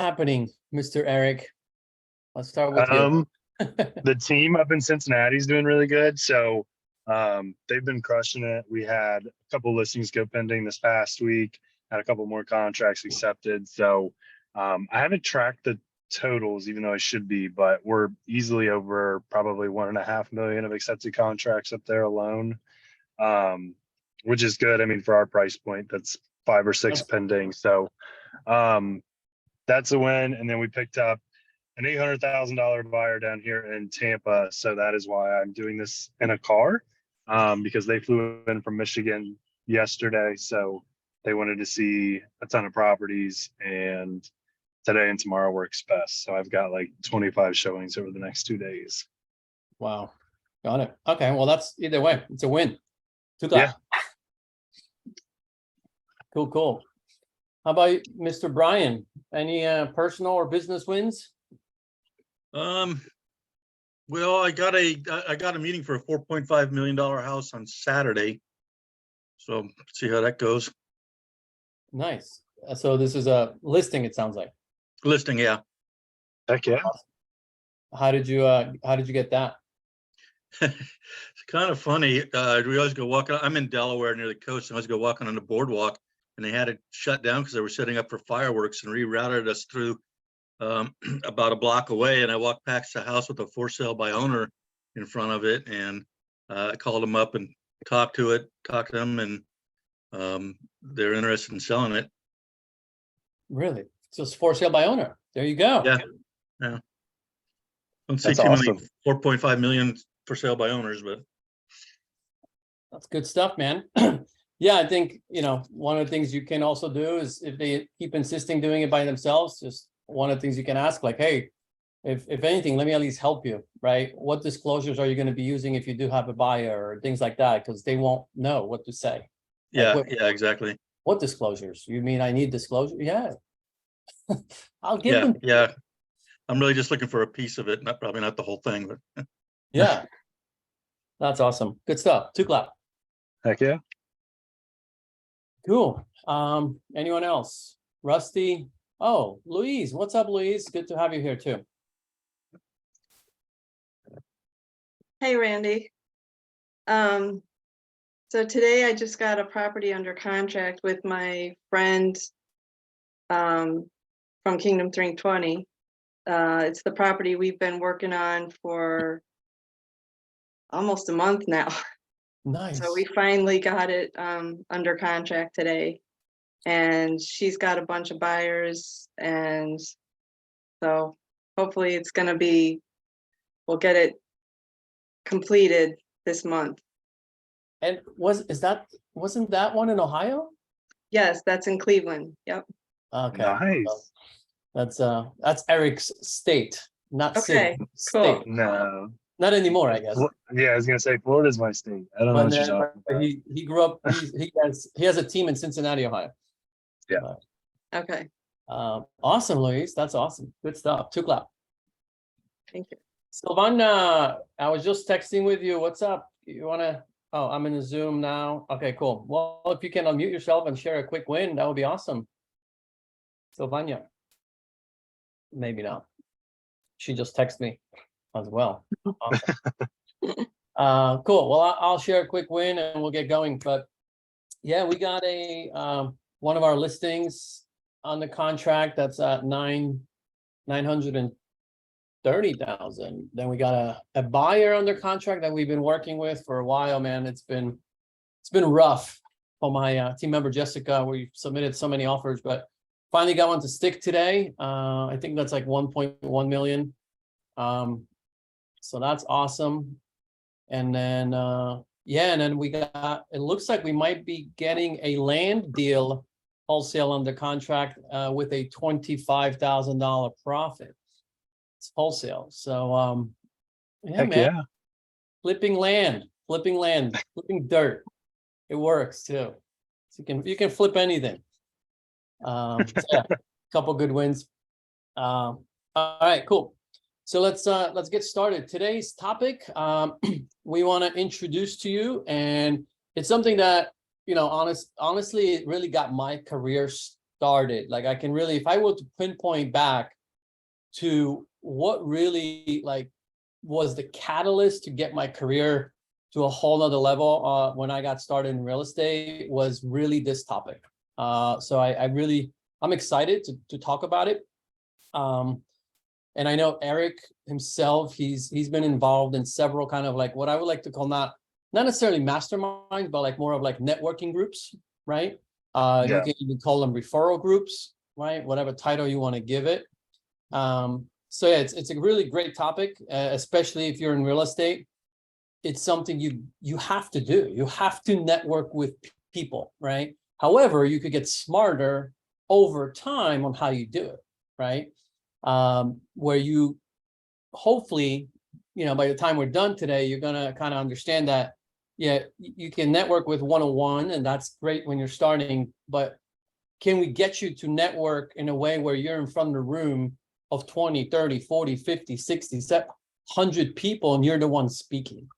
happening, Mr. Eric? Let's start with you. The team up in Cincinnati is doing really good. So they've been crushing it. We had a couple listings go pending this past week, had a couple more contracts accepted. So I haven't tracked the totals, even though I should be, but we're easily over probably 1.5 million of accepted contracts up there alone, which is good. I mean, for our price point, that's 5 or 6 pending. So that's a win. And then we picked up an $800,000 buyer down here in Tampa. So that is why I'm doing this in a car, because they flew in from Michigan yesterday. So they wanted to see a ton of properties, and today and tomorrow works best. So I've got like 25 showings over the next 2 days. Wow. Got it. Okay. Well, that's either way. It's a win. Yeah. Cool. How about you, Mr. Brian? Any personal or business wins? Well, I got a meeting for a $4.5 million house on Saturday. So see how that goes. Nice. So this is a listing, it sounds like. Listing, yeah. Heck yeah. How did you get that? It's kind of funny. We always go walking. I'm in Delaware near the coast, and I always go walking on the boardwalk, and they had it shut down because they were setting up for fireworks and rerouted us through about a block away. And I walked past the house with a for sale by owner in front of it, and I called them up and talked to them, and they're interested in selling it. Really? So it's for sale by owner. There you go. Yeah. Don't see That's too awesome. many 4.5 million for sale by owners, but That's good stuff, man. Yeah, I think, one of the things you can also do is if they keep insisting doing it by themselves, just one of the things you can ask, like, hey, if anything, let me at least help you, right? What disclosures are you going to be using if you do have a buyer or things like that? Because they won't know what to say. yeah, exactly. What disclosures? You mean I need disclosure? Yeah. I'll give them. Yeah. I'm really just looking for a piece of it, probably not the whole thing, but Yeah. That's awesome. Good stuff. 2 clap. Heck yeah. Cool. Anyone else? Rusty? Oh, Louise. What's up, Louise? Good to have you here too. Hey, Randy. So today I just got a property under contract with my friend from Kingdom 320. It's the property we've been working on for almost a month now. Nice. So we finally got it under contract today, and she's got a bunch of buyers, and so hopefully it's gonna be, we'll get it completed this month. And wasn't that one in Ohio? Yes, that's in Cleveland. Yep. Okay. Nice. That's Eric's state, not Okay, city. cool. State. No. Not anymore, I guess. Yeah, I was gonna say Florida's my state. I don't know what you're talking about. He grew up. He has a team in Cincinnati, Ohio. Yeah. Okay, Awesome, Luis. That's awesome. Good stuff. 2 clap. thank you. Silvana, I was just texting with you. What's up? You wanna? Oh, I'm in the Zoom now. Okay, cool. Well, if you can unmute yourself and share a quick win, that would be awesome. Silvana. Maybe not. She just texted me as well. Awesome. Cool. Well, I'll share a quick win and we'll get going. But yeah, we got one of our listings on the contract that's at 930,000. Then we got a buyer under contract that we've been working with for a while, man. It's been rough for my team member Jessica. We submitted so many offers, but finally got one to stick today. I think that's like 1.1 million. So that's awesome. And then and then we got, it looks like we might be getting a land deal wholesale under contract with a $25,000 profit. It's wholesale. So yeah, Heck man. yeah. Flipping land, flipping dirt. It works too. So you can flip anything. So yeah, a couple good wins. All right, cool. So let's get started. Today's topic, we want to introduce to you, and it's something that honestly, it really got my career started. Like I can really, if I were to pinpoint back to what really like was the catalyst to get my career to a whole nother level when I got started in real estate, was really this topic. So I'm excited to talk about it. And I know Eric himself, he's been involved in several kind of like what I would like to call not necessarily masterminds, but like more of like networking groups, right? You Yeah. can even call them referral groups, right? Whatever title you want to give it. So yeah, it's a really great topic, especially if you're in real estate. It's something you have to do. You have to network with people, right? However, you could get smarter over time on how you do it, right? Where you hopefully, by the time we're done today, you're gonna kind of understand that, yeah, you can network with 101, and that's great when you're starting, but can we get you to network in a way where you're in front of the room of 20, 30, 40, 50, 60, 100 people, and you're the one speaking,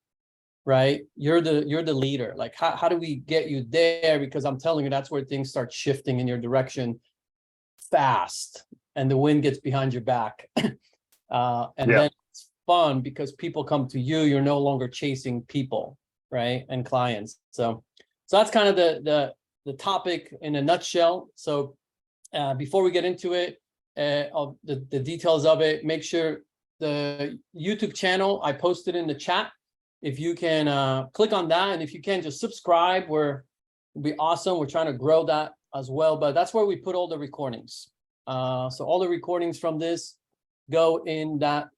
right? You're the leader. Like, how do we get you there? Because I'm telling you, that's where things start shifting in your direction fast, and the wind gets behind your back. Then it's fun because people come to you. You're no longer chasing people, right? And clients. So that's kind of the topic in a nutshell. So before we get into it, of the details of it, make sure the YouTube channel, I posted in the chat. If you can click on that, and if you can just subscribe, it'll be awesome. We're trying to grow that as well, but that's where we put all the recordings. So all the recordings from this go in that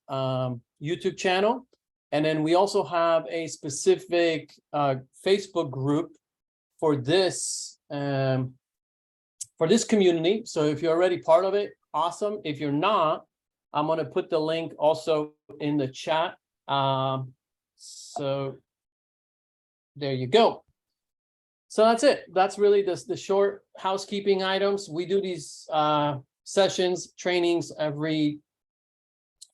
YouTube channel. And then we also have a specific Facebook group for this community. So if you're already part of it, awesome. If you're not, I'm going to put the link also in the chat. So there you go. So that's it. That's really the short housekeeping items. We do these sessions, trainings every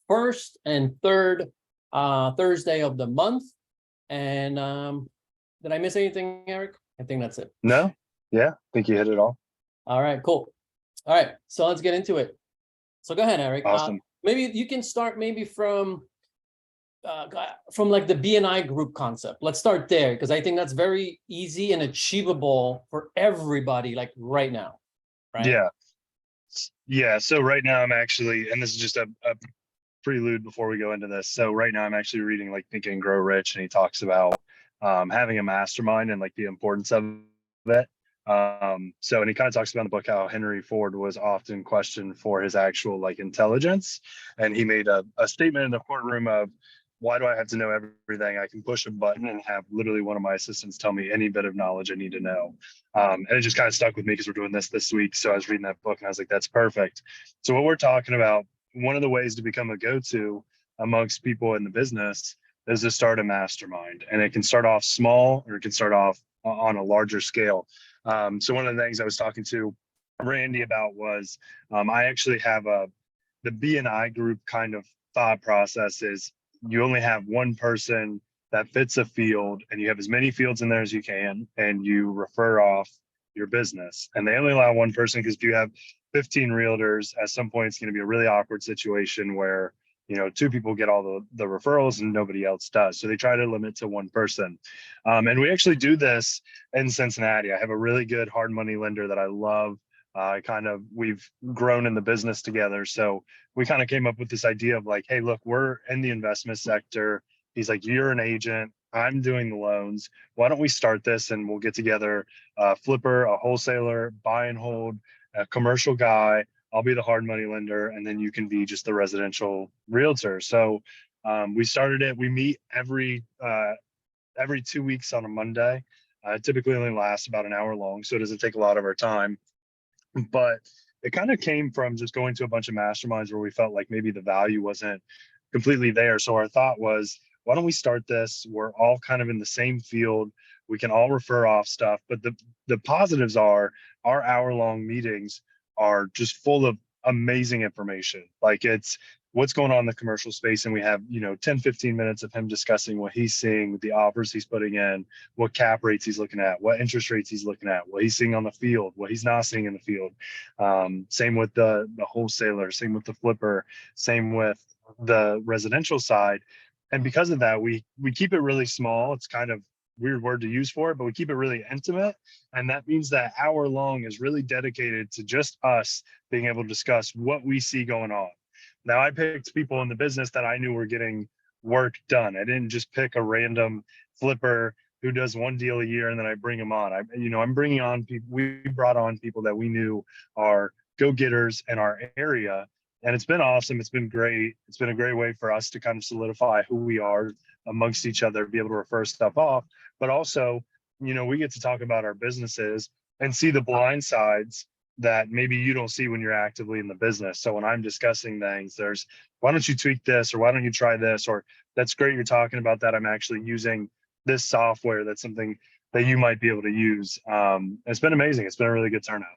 first and third Thursday of the month. And did I miss anything, Eric? I think that's it. No. Yeah. I think you hit it all. All right, cool. All right, so let's get into it. So go ahead, Eric. Awesome. Maybe you can start from like the BNI group concept. Let's start there, because I think that's very easy and achievable for everybody, like right now, right? Yeah. So right now I'm actually, and this is just a prelude before we go into this. So right now I'm actually reading like Think and Grow Rich, and he talks about having a mastermind and like the importance of it. And he kind of talks about in the book how Henry Ford was often questioned for his actual like intelligence, and he made a statement in the courtroom of, why do I have to know everything? I can push a button and have literally one of my assistants tell me any bit of knowledge I need to know. And it just kind of stuck with me because we're doing this week. So I was reading that book and I was like, that's perfect. So what we're talking about, one of the ways to become a go-to amongst people in the business is to start a mastermind. And it can start off small, or it can start off on a larger scale. So one of the things I was talking to Randy about was, I actually have the BNI group kind of thought process is, you only have one person that fits a field, and you have as many fields in there as you can, and you refer off your business. And they only allow one person, because if you have 15 realtors, at some point it's going to be a really awkward situation where, two people get all the referrals and nobody else does. So they try to limit to one person. And we actually do this in Cincinnati. I have a really good hard money lender that I love. We've grown in the business together. So we kind of came up with this idea of like, hey, look, we're in the investment sector. He's like, you're an agent, I'm doing the loans. Why don't we start this, and we'll get together a flipper, a wholesaler, buy and hold, a commercial guy. I'll be the hard money lender, and then you can be just the residential realtor. So we started it. We meet every 2 weeks on a Monday. It typically only lasts about an hour long, so it doesn't take a lot of our time. But it kind of came from just going to a bunch of masterminds where we felt like maybe the value wasn't completely there. So our thought was, why don't we start this? We're all kind of in the same field. We can all refer off stuff. But the positives are, our hour-long meetings are just full of amazing information. Like, it's what's going on in the commercial space. And we have, 10, 15 minutes of him discussing what he's seeing, the offers he's putting in, what cap rates he's looking at, what interest rates he's looking at, what he's seeing on the field, what he's not seeing in the field. Same with the wholesaler, same with the flipper, same with the residential side. And because of that, we keep it really small. It's kind of weird word to use for it, but we keep it really intimate. And that means that hour long is really dedicated to just us being able to discuss what we see going on. Now, I picked people in the business that I knew were getting work done. I didn't just pick a random flipper who does one deal a year and then I bring them on. I'm bringing on people. We brought on people that we knew are go-getters in our area. And it's been awesome. It's been great. It's been a great way for us to kind of solidify who we are amongst each other, be able to refer stuff off. But also, we get to talk about our businesses and see the blind sides that maybe you don't see when you're actively in the business. So when I'm discussing things, there's, why don't you tweak this, or why don't you try this, or that's great you're talking about that. I'm actually using this software. That's something that you might be able to use. It's been amazing. It's been a really good turnout.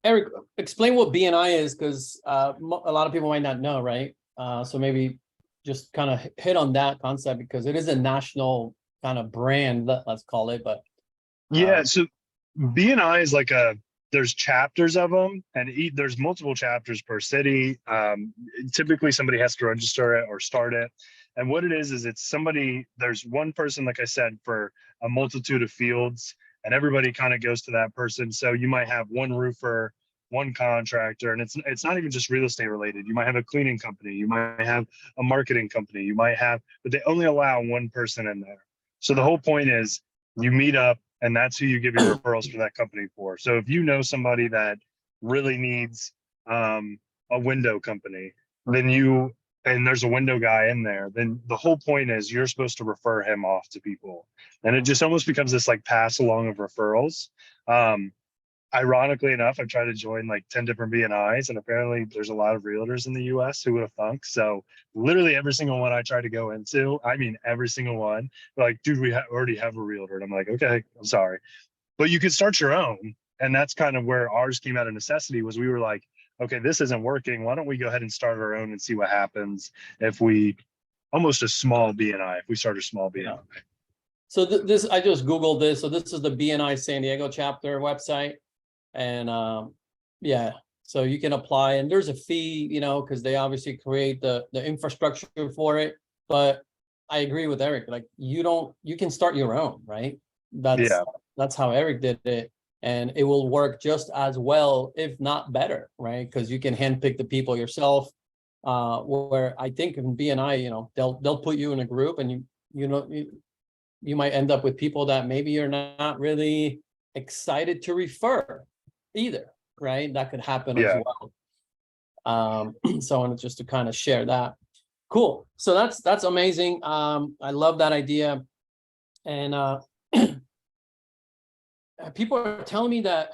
Eric, explain what BNI is, because a lot of people might not know, right? So maybe just kind of hit on that concept, because it is a national kind of brand, let's call it. But yeah, so BNI is like there's chapters of them, and there's multiple chapters per city. Typically somebody has to register it or start it. And what it is it's somebody, there's one person, like I said, for a multitude of fields, and everybody kind of goes to that person. So you might have one roofer, one contractor, and it's not even just real estate related. You might have a cleaning company, you might have a marketing company, you might have, but they only allow one person in there. So the whole point is you meet up, and that's who you give your referrals for that company for. So if you know somebody that really needs a window company, and there's a window guy in there, then the whole point is you're supposed to refer him off to people. And it just almost becomes this like pass along of referrals. Ironically enough, I tried to join like 10 different BNIs, and apparently there's a lot of realtors in the US who would have thunk. So literally every single one I tried to go into, I mean, every single one, like, dude, we already have a realtor. And I'm like, okay, I'm sorry. But you could start your own. And that's kind of where ours came out of necessity, was we were like, okay, this isn't working. Why don't we go ahead and start our own and see what happens if we, almost a small BNI, if we start a small BNI. so this, I just Googled this. So this is the BNI San Diego chapter website. And yeah, so you can apply, and there's a fee, because they obviously create the infrastructure for it. But I agree with Eric, like you can start your own, right? That's how Eric did it, and it will work just as well, if not better, right? Because you can handpick the people yourself. Where I think in BNI, they'll put you in a group, and you might end up with people that maybe you're not really excited to refer either, right? That could happen as well. So I wanted just to kind of share that. Cool. So that's amazing. I love that idea. And people are telling me that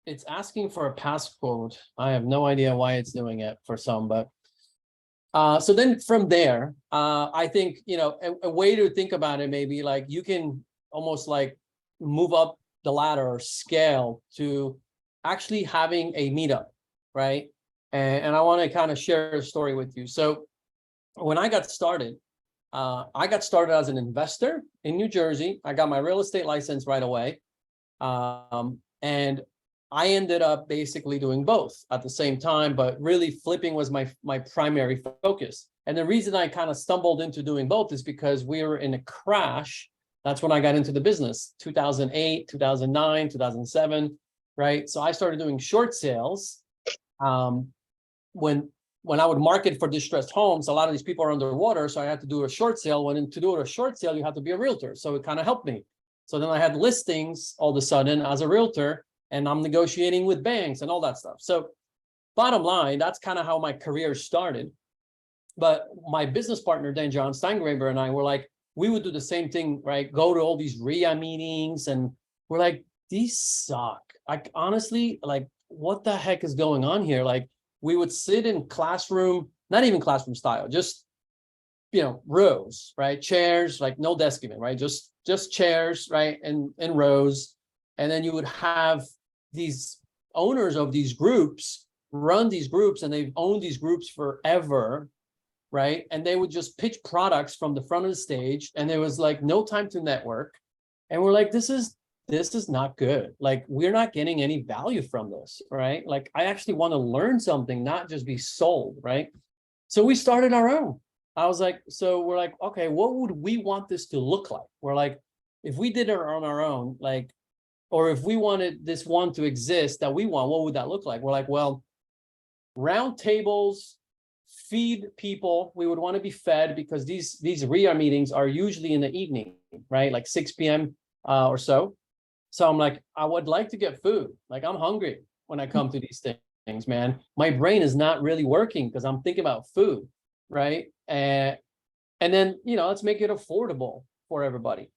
it's asking for a passcode. I have no idea why it's doing it for some, but so then from there, I think, a way to think about it, maybe like you can almost like move up the ladder or scale to actually having a meetup, right? And I want to kind of share a story with you. So when I got started as an investor in New Jersey. I got my real estate license right away. And I ended up basically doing both at the same time, but really flipping was my primary focus. And the reason I kind of stumbled into doing both is because we were in a crash. That's when I got into the business, 2008, 2009, 2007, right? So I started doing short sales. When I would market for distressed homes, a lot of these people are underwater, so I had to do a short sale. To do a short sale, you have to be a realtor. So it kind of helped me. So then I had listings all of a sudden as a realtor, and I'm negotiating with banks and all that stuff. So bottom line, that's kind of how my career started. But my business partner, then John Steingraber, and I were like, we would do the same thing, right? Go to all these RIA meetings, and we're like, these suck. Like, honestly, like, what the heck is going on here? Like, we would sit in classroom, not even classroom style, just, rows, right? Chairs, like no desk even, right? Just chairs, right? And rows. And then you would have these owners of these groups run these groups and they've owned these groups forever, right? And they would just pitch products from the front of the stage, and there was like no time to network. And we're like, this is not good. Like, we're not getting any value from this, right? Like, I actually want to learn something, not just be sold, right? So we started our own. I was like, so we're like, okay, what would we want this to look like? We're like, if we did it on our own, like, or if we wanted this one to exist that we want, what would that look like? We're like, well, round tables, feed people. We would want to be fed, because these RIA meetings are usually in the evening, right? Like 6 p.m. Or so. So I'm like, I would like to get food. Like, I'm hungry when I come to these things, man. My brain is not really working because I'm thinking about food, right? And then, let's make it affordable for everybody.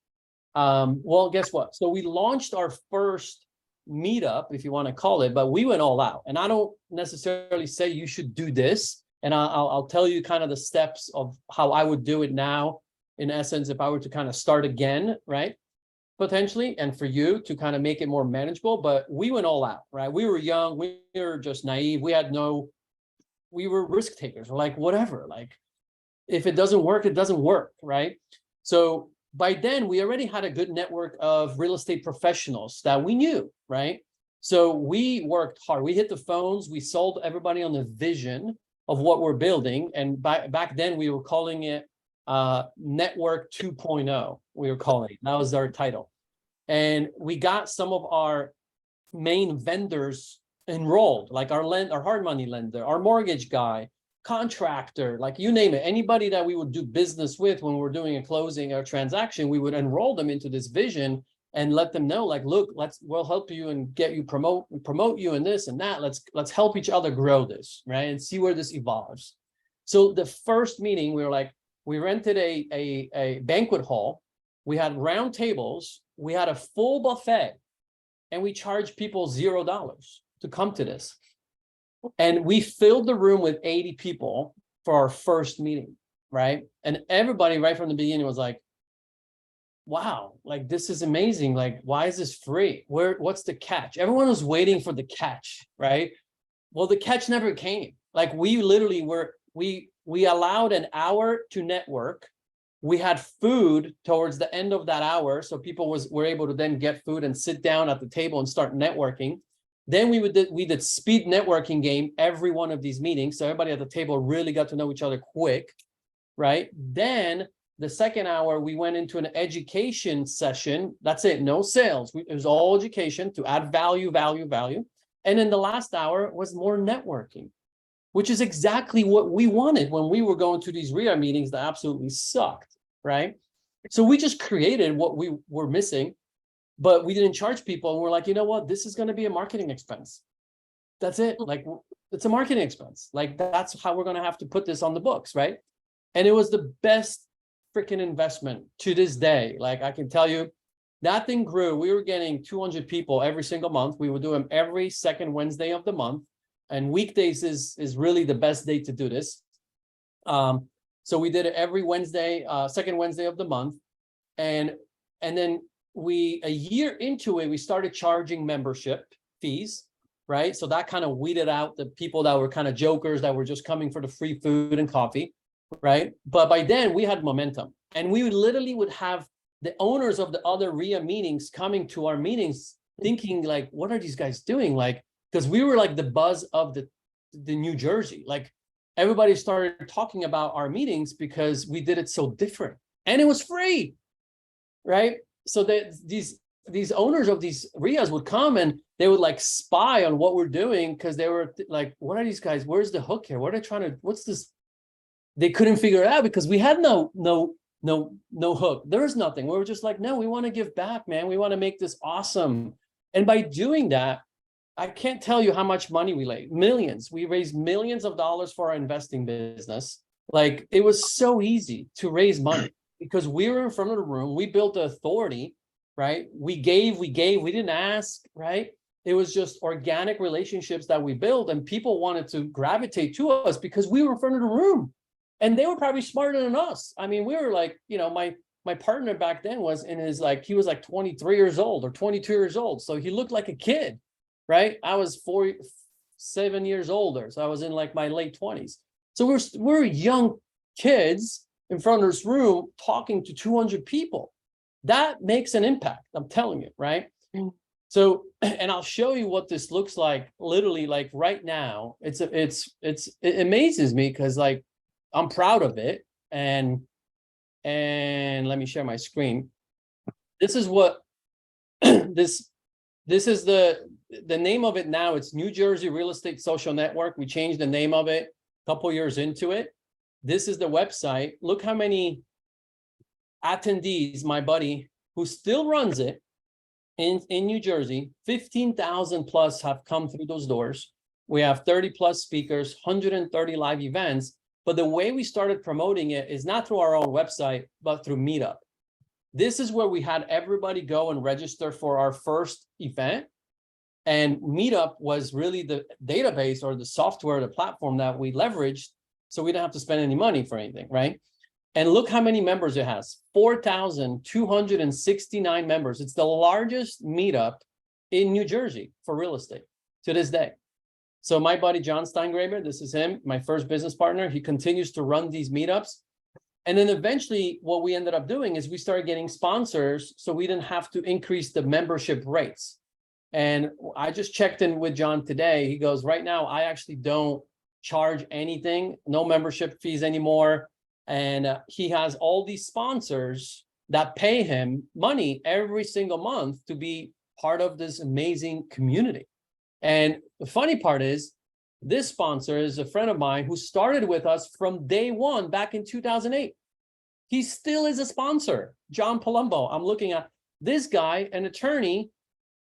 Well, guess what? So we launched our first meetup, if you want to call it, but we went all out. And I don't necessarily say you should do this. And I'll tell you kind of the steps of how I would do it now, in essence, if I were to kind of start again, right? Potentially, and for you to kind of make it more manageable. But we went all out, right? We were young, we were just naive, we were risk takers. We're like, whatever, like, if it doesn't work, it doesn't work, right? So by then we already had a good network of real estate professionals that we knew, right? So we worked hard. We hit the phones, we sold everybody on the vision of what we're building. And back then we were calling it Network 2.0. We were calling it, that was our title. And we got some of our main vendors enrolled, like our hard money lender, our mortgage guy, contractor, like you name it, anybody that we would do business with when we're doing a closing or transaction, we would enroll them into this vision and let them know, like, look, we'll help you and get you promote you and this and that. Let's help each other grow this, right? And see where this evolves. So the first meeting, we were like, we rented a banquet hall. We had round tables. We had a full buffet, and we charged people $0 to come to this. And we filled the room with 80 people for our first meeting, right? And everybody right from the beginning was like, wow, like, this is amazing. Like, why is this free? What's the catch? Everyone was waiting for the catch, right? Well, the catch never came. Like, we literally we allowed an hour to network. We had food towards the end of that hour, so people were able to then get food and sit down at the table and start networking. Then we did speed networking game every one of these meetings, so everybody at the table really got to know each other quick, right? Then the second hour, we went into an education session. That's it, no sales. It was all education to add value. And then the last hour was more networking, which is exactly what we wanted when we were going to these RIA meetings that absolutely sucked, right? So we just created what we were missing, but we didn't charge people. And we're like, you know what? This is going to be a marketing expense. That's it. Like, it's a marketing expense. Like, that's how we're going to have to put this on the books, right? And it was the best freaking investment to this day. Like, I can tell you, that thing grew. We were getting 200 people every single month. We would do them every second Wednesday of the month. And weekdays is really the best day to do this. So we did it every Wednesday, second Wednesday of the month. And then a year into it, we started charging membership fees, right? So that kind of weeded out the people that were kind of jokers that were just coming for the free food and coffee, right? But by then we had momentum, and we literally would have the owners of the other RIA meetings coming to our meetings thinking, like, what are these guys doing? Like, because we were like the buzz of the New Jersey. Like, everybody started talking about our meetings because we did it so different, and it was free, right? So that these owners of these RIAs would come and they would like spy on what we're doing, because they were like, what are these guys? Where's the hook here? What are they trying to, what's this? They couldn't figure it out because we had no hook. There was nothing. We were just like, no, we want to give back, man. We want to make this awesome. And by doing that, I can't tell you how much money we laid. Millions. We raised millions of dollars for our investing business. Like, it was so easy to raise money because we were in front of the room. We built the authority, right? We gave, we didn't ask, right? It was just organic relationships that we built, and people wanted to gravitate to us because we were in front of the room, and they were probably smarter than us. I mean, we were like, my partner back then was he was like 23 years old or 22 years old. So he looked like a kid, right? I was 7 years older. So I was in like my late 20s. So we're young kids in front of this room talking to 200 people. That makes an impact. I'm telling you, right? So, and I'll show you what this looks like literally like right now. It amazes me because like I'm proud of it. And let me share my screen. This is what this is the name of it now. It's New Jersey Real Estate Social Network. We changed the name of it a couple years into it. This is the website. Look how many attendees, my buddy, who still runs it in New Jersey, 15,000 plus have come through those doors. We have 30 plus speakers, 130 live events. But the way we started promoting it is not through our own website, but through Meetup. This is where we had everybody go and register for our first event. And Meetup was really the database or the software, the platform that we leveraged. So we didn't have to spend any money for anything, right? And look how many members it has, 4,269 members. It's the largest meetup in New Jersey for real estate to this day. So my buddy, John Steingraber, this is him, my first business partner. He continues to run these meetups. And then eventually what we ended up doing is we started getting sponsors so we didn't have to increase the membership rates. And I just checked in with John today. He goes, right now, I actually don't charge anything, no membership fees anymore. And he has all these sponsors that pay him money every single month to be part of this amazing community. And the funny part is, this sponsor is a friend of mine who started with us from day one back in 2008. He still is a sponsor, John Palumbo. I'm looking at this guy, an attorney.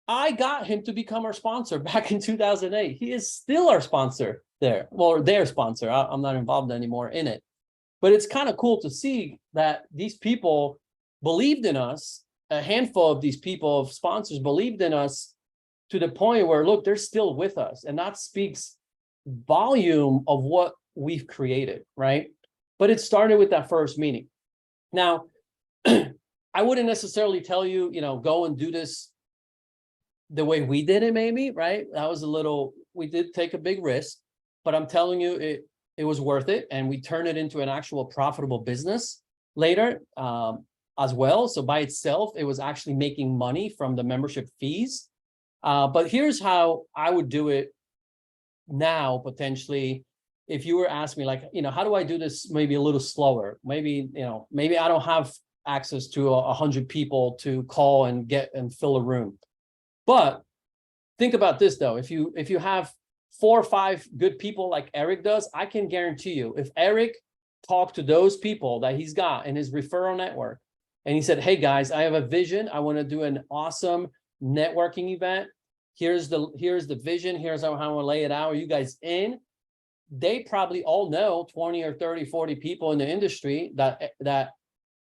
I got him to become our sponsor back in 2008. He is still our sponsor there, well, their sponsor. I'm not involved anymore in it. But it's kind of cool to see that these people believed in us. A handful of these people, of sponsors, believed in us to the point where, look, they're still with us. And that speaks volume of what we've created, right? But it started with that first meeting. Now, I wouldn't necessarily tell you, go and do this the way we did it, maybe, right? That was we did take a big risk, but I'm telling you, it was worth it. And we turned it into an actual profitable business later as well. So by itself, it was actually making money from the membership fees. But here's how I would do it now, potentially. If you were asking me, like, how do I do this maybe a little slower? Maybe, maybe I don't have access to 100 people to call and get and fill a room. But think about this, though. If you have 4 or 5 good people like Eric does, I can guarantee you, if Eric talked to those people that he's got in his referral network, and he said, hey guys, I have a vision. I want to do an awesome networking event. Here's the vision. Here's how I want to lay it out. Are you guys in? They probably all know 20 or 30, 40 people in the industry that,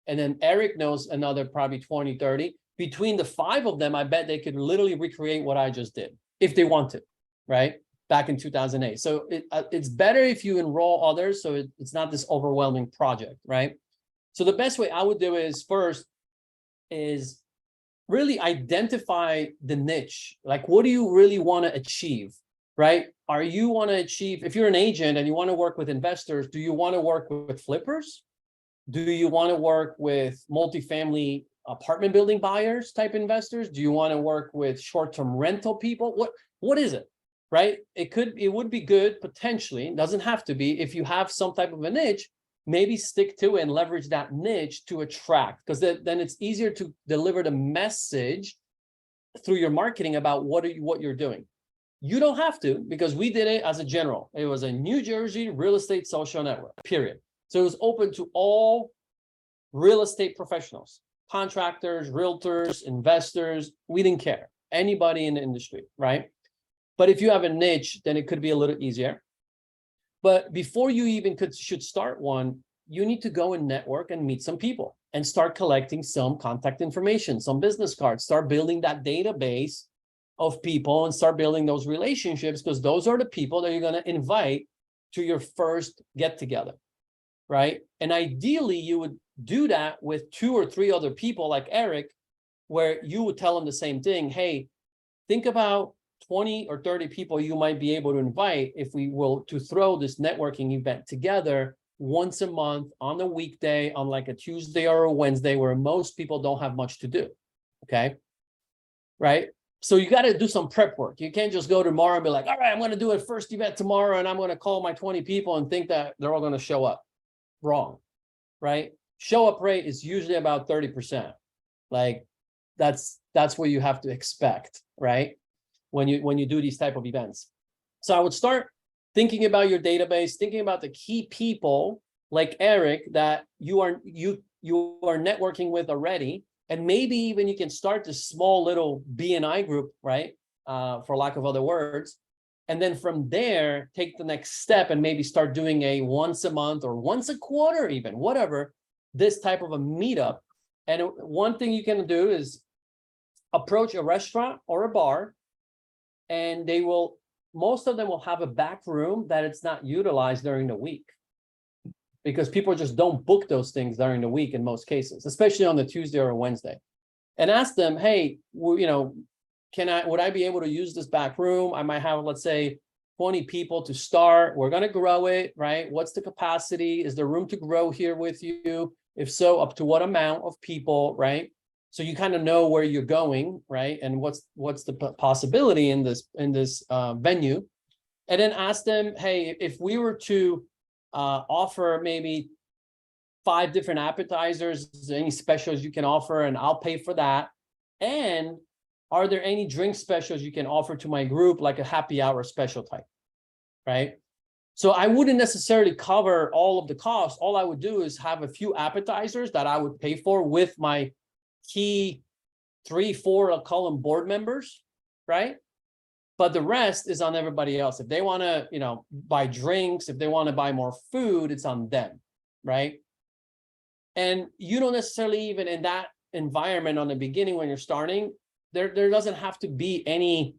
and then Eric knows another probably 20, 30. Between the 5 of them, I bet they could literally recreate what I just did if they wanted, right? Back in 2008. So it's better if you enroll others, so it's not this overwhelming project, right? So the best way I would do is first is really identify the niche. Like, what do you really want to achieve, right? You want to achieve, if you're an agent and you want to work with investors, do you want to work with flippers? Do you want to work with multifamily apartment building buyers type investors? Do you want to work with short-term rental people? What is it, right? It would be good potentially, it doesn't have to be, if you have some type of a niche, maybe stick to it and leverage that niche to attract, because then it's easier to deliver the message through your marketing about what you're doing. You don't have to, because we did it as a general. It was a New Jersey real estate social network, period. So it was open to all real estate professionals, contractors, realtors, investors. We didn't care. Anybody in the industry, right? But if you have a niche, then it could be a little easier. But before you even should start one, you need to go and network and meet some people and start collecting some contact information, some business cards, start building that database of people and start building those relationships, because those are the people that you're going to invite to your first get together, right? And ideally you would do that with 2 or 3 other people like Eric, where you would tell them the same thing. Hey, think about 20 or 30 people you might be able to invite if we will to throw this networking event together once a month on a weekday, on like a Tuesday or a Wednesday where most people don't have much to do. Okay. Right. So you got to do some prep work. You can't just go tomorrow and be like, all right, I'm going to do a first event tomorrow and I'm going to call my 20 people and think that they're all going to show up. Wrong. Right. Show up rate is usually about 30%. Like that's what you have to expect, right? When you do these type of events. So I would start thinking about your database, thinking about the key people like Eric that you are networking with already. And maybe even you can start this small little BNI group, right? For lack of other words. And then from there, take the next step and maybe start doing a once a month or once a quarter, even whatever, this type of a meetup. And one thing you can do is approach a restaurant or a bar, and most of them will have a back room that it's not utilized during the week, because people just don't book those things during the week in most cases, especially on the Tuesday or a Wednesday. And ask them, hey, would I be able to use this back room? I might have, let's say, 20 people to start. We're going to grow it, right? What's the capacity? Is there room to grow here with you? If so, up to what amount of people, right? So you kind of know where you're going, right? And what's the possibility in this venue. And then ask them, hey, if we were to offer maybe 5 different appetizers, any specials you can offer, and I'll pay for that. And are there any drink specials you can offer to my group, like a happy hour special type, right? So I wouldn't necessarily cover all of the costs. All I would do is have a few appetizers that I would pay for with my key 3-4, I'll call them board members, right? But the rest is on everybody else. If they want to, buy drinks, if they want to buy more food, it's on them, right? And you don't necessarily even in that environment on the beginning when you're starting, there doesn't have to be any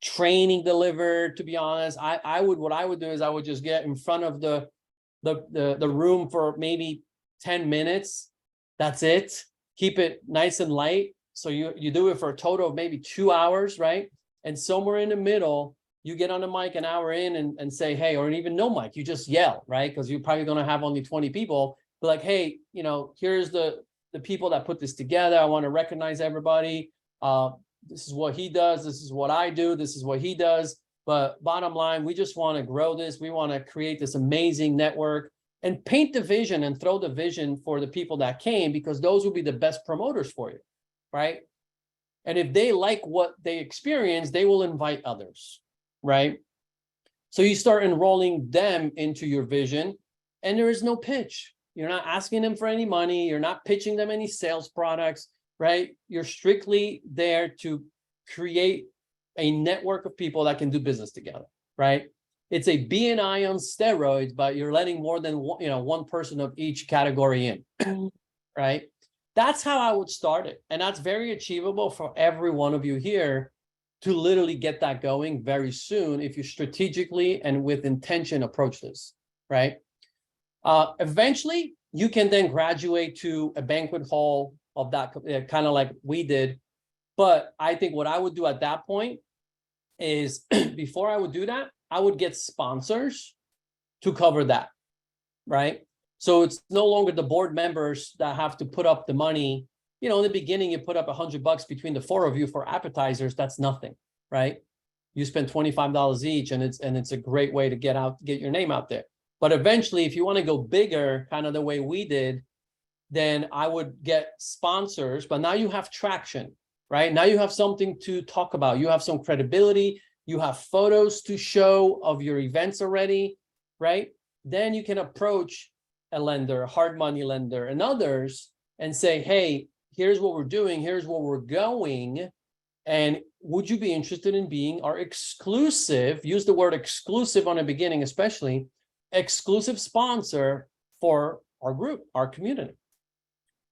training delivered, to be honest. What I would do is I would just get in front of the room for maybe 10 minutes. That's it. Keep it nice and light. So you do it for a total of maybe 2 hours, right? And somewhere in the middle, you get on the mic an hour in and say, hey, or even no mic, you just yell, right? Because you're probably going to have only 20 people. But like, hey, here's the people that put this together. I want to recognize everybody. This is what he does. This is what I do. This is what he does. But bottom line, we just want to grow this. We want to create this amazing network and paint the vision and throw the vision for the people that came, because those will be the best promoters for you, right? And if they like what they experience, they will invite others, right? So you start enrolling them into your vision, and there is no pitch. You're not asking them for any money. You're not pitching them any sales products, right? You're strictly there to create a network of people that can do business together, right? It's a BNI on steroids, but you're letting more than one person of each category in, right? That's how I would start it. And that's very achievable for every one of you here to literally get that going very soon if you strategically and with intention approach this, right? Eventually, you can then graduate to a banquet hall of that, kind of like we did. But I think what I would do at that point is before I would do that, I would get sponsors to cover that, right? So it's no longer the board members that have to put up the money. In the beginning, you put up $100 between the 4 of you for appetizers. That's nothing, right? You spend $25 each, and it's a great way to get your name out there. But eventually, if you want to go bigger, kind of the way we did, then I would get sponsors. But now you have traction, right? Now you have something to talk about. You have some credibility. You have photos to show of your events already, right? Then you can approach a lender, a hard money lender, and others and say, hey, here's what we're doing. Here's where we're going. And would you be interested in being our exclusive, use the word exclusive on the beginning, especially exclusive sponsor for our group, our community.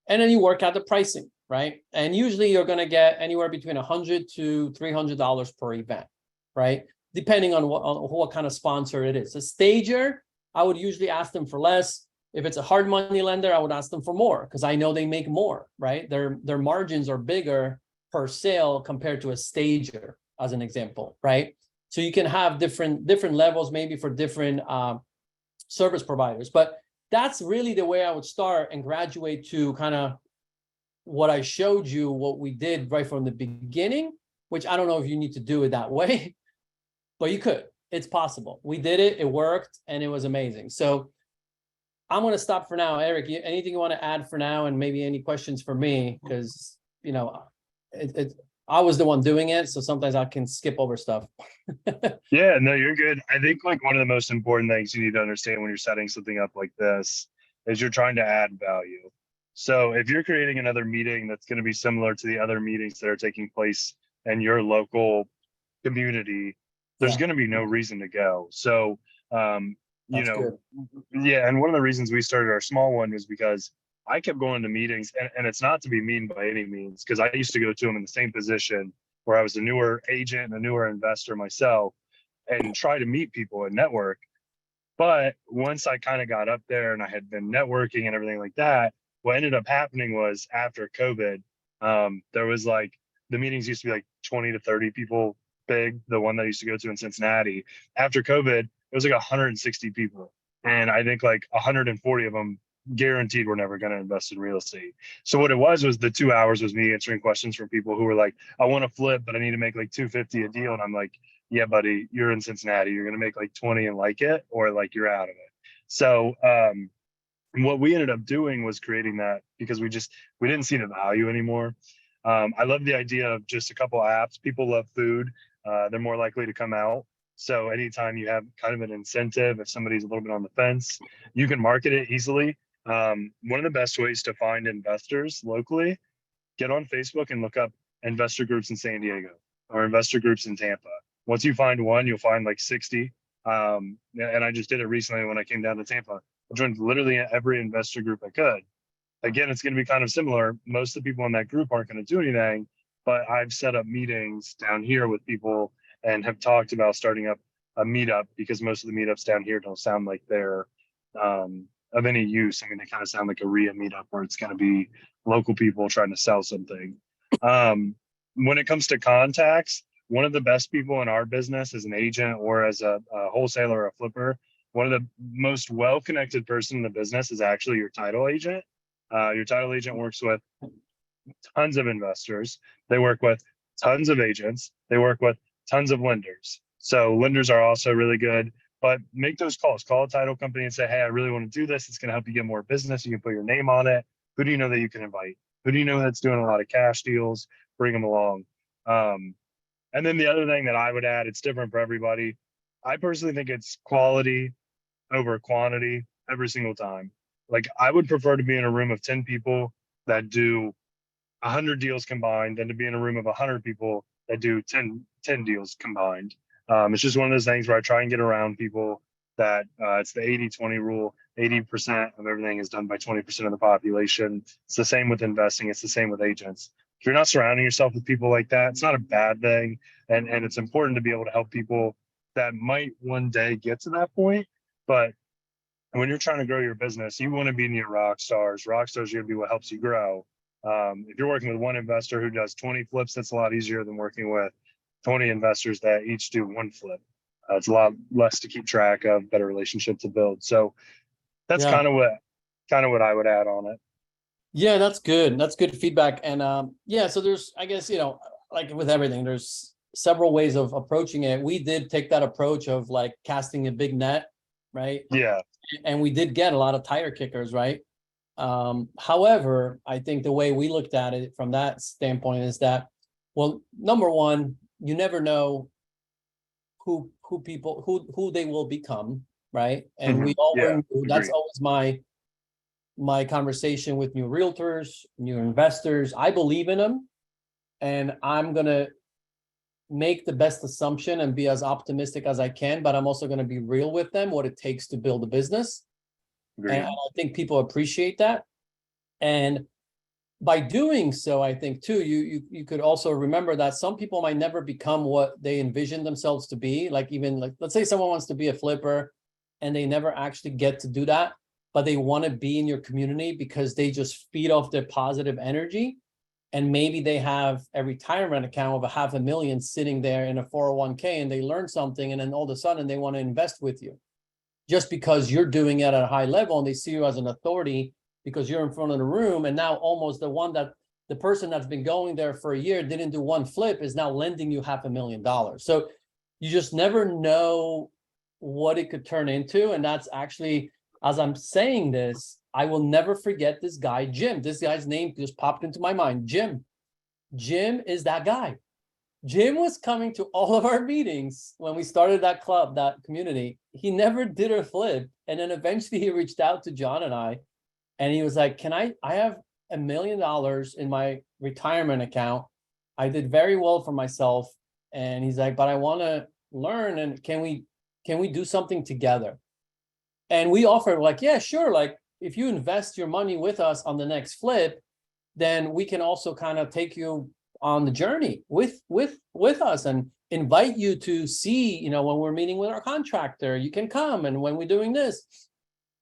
And then you work out the pricing, right? And usually you're going to get anywhere between $100 to $300 per event, right? Depending on what kind of sponsor it is. A stager, I would usually ask them for less. If it's a hard money lender, I would ask them for more because I know they make more, right? Their margins are bigger per sale compared to a stager, as an example, right? So you can have different levels, maybe for different service providers, but that's really the way I would start and graduate to kind of what I showed you, what we did right from the beginning, which I don't know if you need to do it that way, but you could. It's possible. We did it, it worked, and it was amazing. So I'm going to stop for now. Eric, anything you want to add for now, and maybe any questions for me? Because, you know, I was the one doing it, so sometimes I can skip over stuff. Yeah, no, you're good. I think like one of the most important things you need to understand when you're setting something up like this is you're trying to add value. So if you're creating another meeting that's going to be similar to the other meetings that are taking place in your local community, there's Yeah. going to be no reason to go. So, you That's know, good. yeah. And one of the reasons we started our small one was because I kept going to meetings, and it's not to be mean by any means, because I used to go to them in the same position where I was a newer agent and a newer investor myself and try to meet people and network. But once I kind of got up there and I had been networking and everything like that, what ended up happening was after COVID, there was like the meetings used to be like 20 to 30 people big, the one that I used to go to in Cincinnati. After COVID, it was like 160 people. And I think like 140 of them guaranteed we're never going to invest in real estate. So what it was the 2 hours was me answering questions from people who were like, I want to flip, but I need to make like 250 a deal. And I'm like, yeah, buddy, you're in Cincinnati. You're going to make like 20 and like it, or like you're out of it. So what we ended up doing was creating that because we didn't see the value anymore. I love the idea of just a couple apps. People love food. They're more likely to come out. So anytime you have kind of an incentive, if somebody's a little bit on the fence, you can market it easily. One of the best ways to find investors locally, get on Facebook and look up investor groups in San Diego or investor groups in Tampa. Once you find one, you'll find like 60. And I just did it recently when I came down to Tampa. I joined literally every investor group I could. Again, it's going to be kind of similar. Most of the people in that group aren't going to do anything, but I've set up meetings down here with people and have talked about starting up a meetup, because most of the meetups down here don't sound like they're of any use. I mean, they kind of sound like a RIA meetup where it's going to be local people trying to sell something. When it comes to contacts, one of the best people in our business as an agent or as a wholesaler or a flipper, one of the most well-connected person in the business is actually your title agent. Your title agent works with tons of investors. They work with tons of agents. They work with tons of lenders. So lenders are also really good, but make those calls. Call a title company and say, hey, I really want to do this. It's going to help you get more business. You can put your name on it. Who do you know that you can invite? Who do you know that's doing a lot of cash deals? Bring them along. And then the other thing that I would add, it's different for everybody. I personally think it's quality over quantity every single time. Like I would prefer to be in a room of 10 people that do 100 deals combined than to be in a room of 100 people that do 10 deals combined. It's just one of those things where I try and get around people that it's the 80-20 rule. 80% of everything is done by 20% of the population. It's the same with investing. It's the same with agents. If you're not surrounding yourself with people like that, it's not a bad thing. And it's important to be able to help people that might one day get to that point. But when you're trying to grow your business, you want to be near rock stars. Rock stars are going to be what helps you grow. If you're working with one investor who does 20 flips, that's a lot easier than working with 20 investors that each do one flip. It's a lot less to keep track of, better relationship to build. So that's kind of what I would add on it. Yeah, that's good. That's good feedback. And yeah, so there's, I guess, you know, like with everything, there's several ways of approaching it. We did take that approach of like casting a big net, right? Yeah. And we did get a lot of tire kickers, right? However, I think the way we looked at it from that standpoint is that, well, number one, you never know who they will become, right? And we all Yeah, that's agreed. always my conversation with new realtors, new investors. I believe in them, and I'm gonna make the best assumption and be as optimistic as I can, but I'm also gonna be real with them, what it takes to build a business. Agreed. And I think people appreciate that. And by doing so, I think too, you could also remember that some people might never become what they envision themselves to be. Like even like, let's say someone wants to be a flipper and they never actually get to do that, but they want to be in your community because they just feed off their positive energy. and maybe they have a retirement account of $500,000 sitting there in a 401k, and they learn something, and then all of a sudden they want to invest with you just because you're doing it at a high level, and they see you as an authority because you're in front of the room. And now almost the person that's been going there for a year, didn't do one flip, is now lending you $500,000. So you just never know what it could turn into. And that's actually, as I'm saying this, I will never forget this guy, Jim. This guy's name just popped into my mind, Jim. Jim is that guy. Jim was coming to all of our meetings when we started that club, that community. He never did a flip. And then eventually he reached out to John and I, and he was like, I have $1 million in my retirement account. I did very well for myself. And he's like, but I want to learn, and can we do something together? And we offered, like, yeah, sure. Like, if you invest your money with us on the next flip, then we can also kind of take you on the journey with us and invite you to see, when we're meeting with our contractor, you can come, and when we're doing this.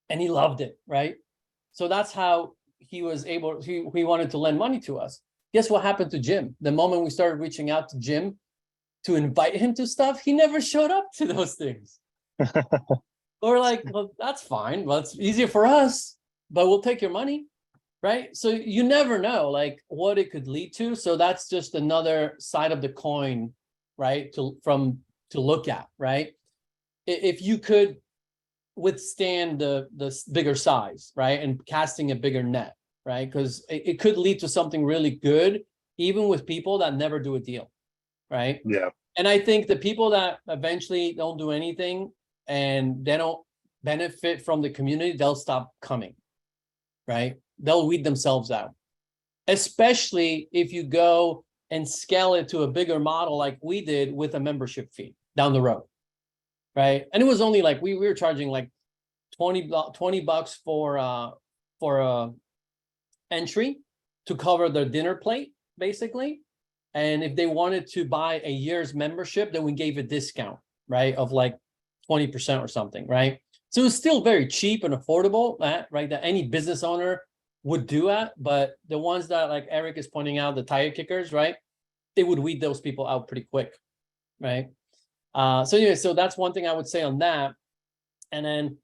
And he loved it, right? So that's how he was able, he wanted to lend money to us. Guess what happened to Jim? The moment we started reaching out to Jim to invite him to stuff, he never showed up to those things. Or like, well, that's fine. Well, it's easier for us, but we'll take your money, right? So you never know, like, what it could lead to. So that's just another side of the coin, right? To look at, right? If you could withstand the bigger size, right, and casting a bigger net, right? Because it could lead to something really good, even with people that never do a deal, right? Yeah. And I think the people that eventually don't do anything and they don't benefit from the community, they'll stop coming, right? They'll weed themselves out, especially if you go and scale it to a bigger model like we did with a membership fee down the road, right? And it was only like, we were charging like $20 for entry to cover their dinner plate, basically. And if they wanted to buy a year's membership, then we gave a discount, right, of like 20% or something, right? So it's still very cheap and affordable, right, that any business owner would do that. But the ones that, like Eric is pointing out, the tire kickers, right, they would weed those people out pretty quick, right? So anyway, so that's one thing I would say on that. And then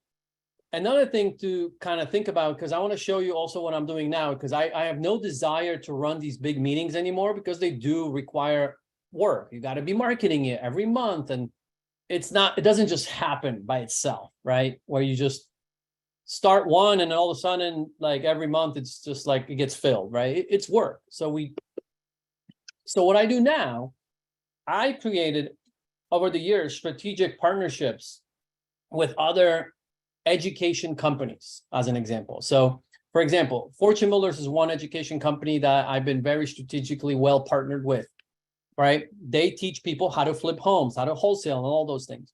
another thing to kind of think about, because I want to show you also what I'm doing now, because I have no desire to run these big meetings anymore, because they do require work. You got to be marketing it every month, and it doesn't just happen by itself, right? Where you just start one and all of a sudden, like every month, it's just like it gets filled, right? It's work. So what I do now, I created over the years strategic partnerships with other education companies, as an example. So for example, FortuneBuilders is one education company that I've been very strategically well partnered with, right? They teach people how to flip homes, how to wholesale, and all those things.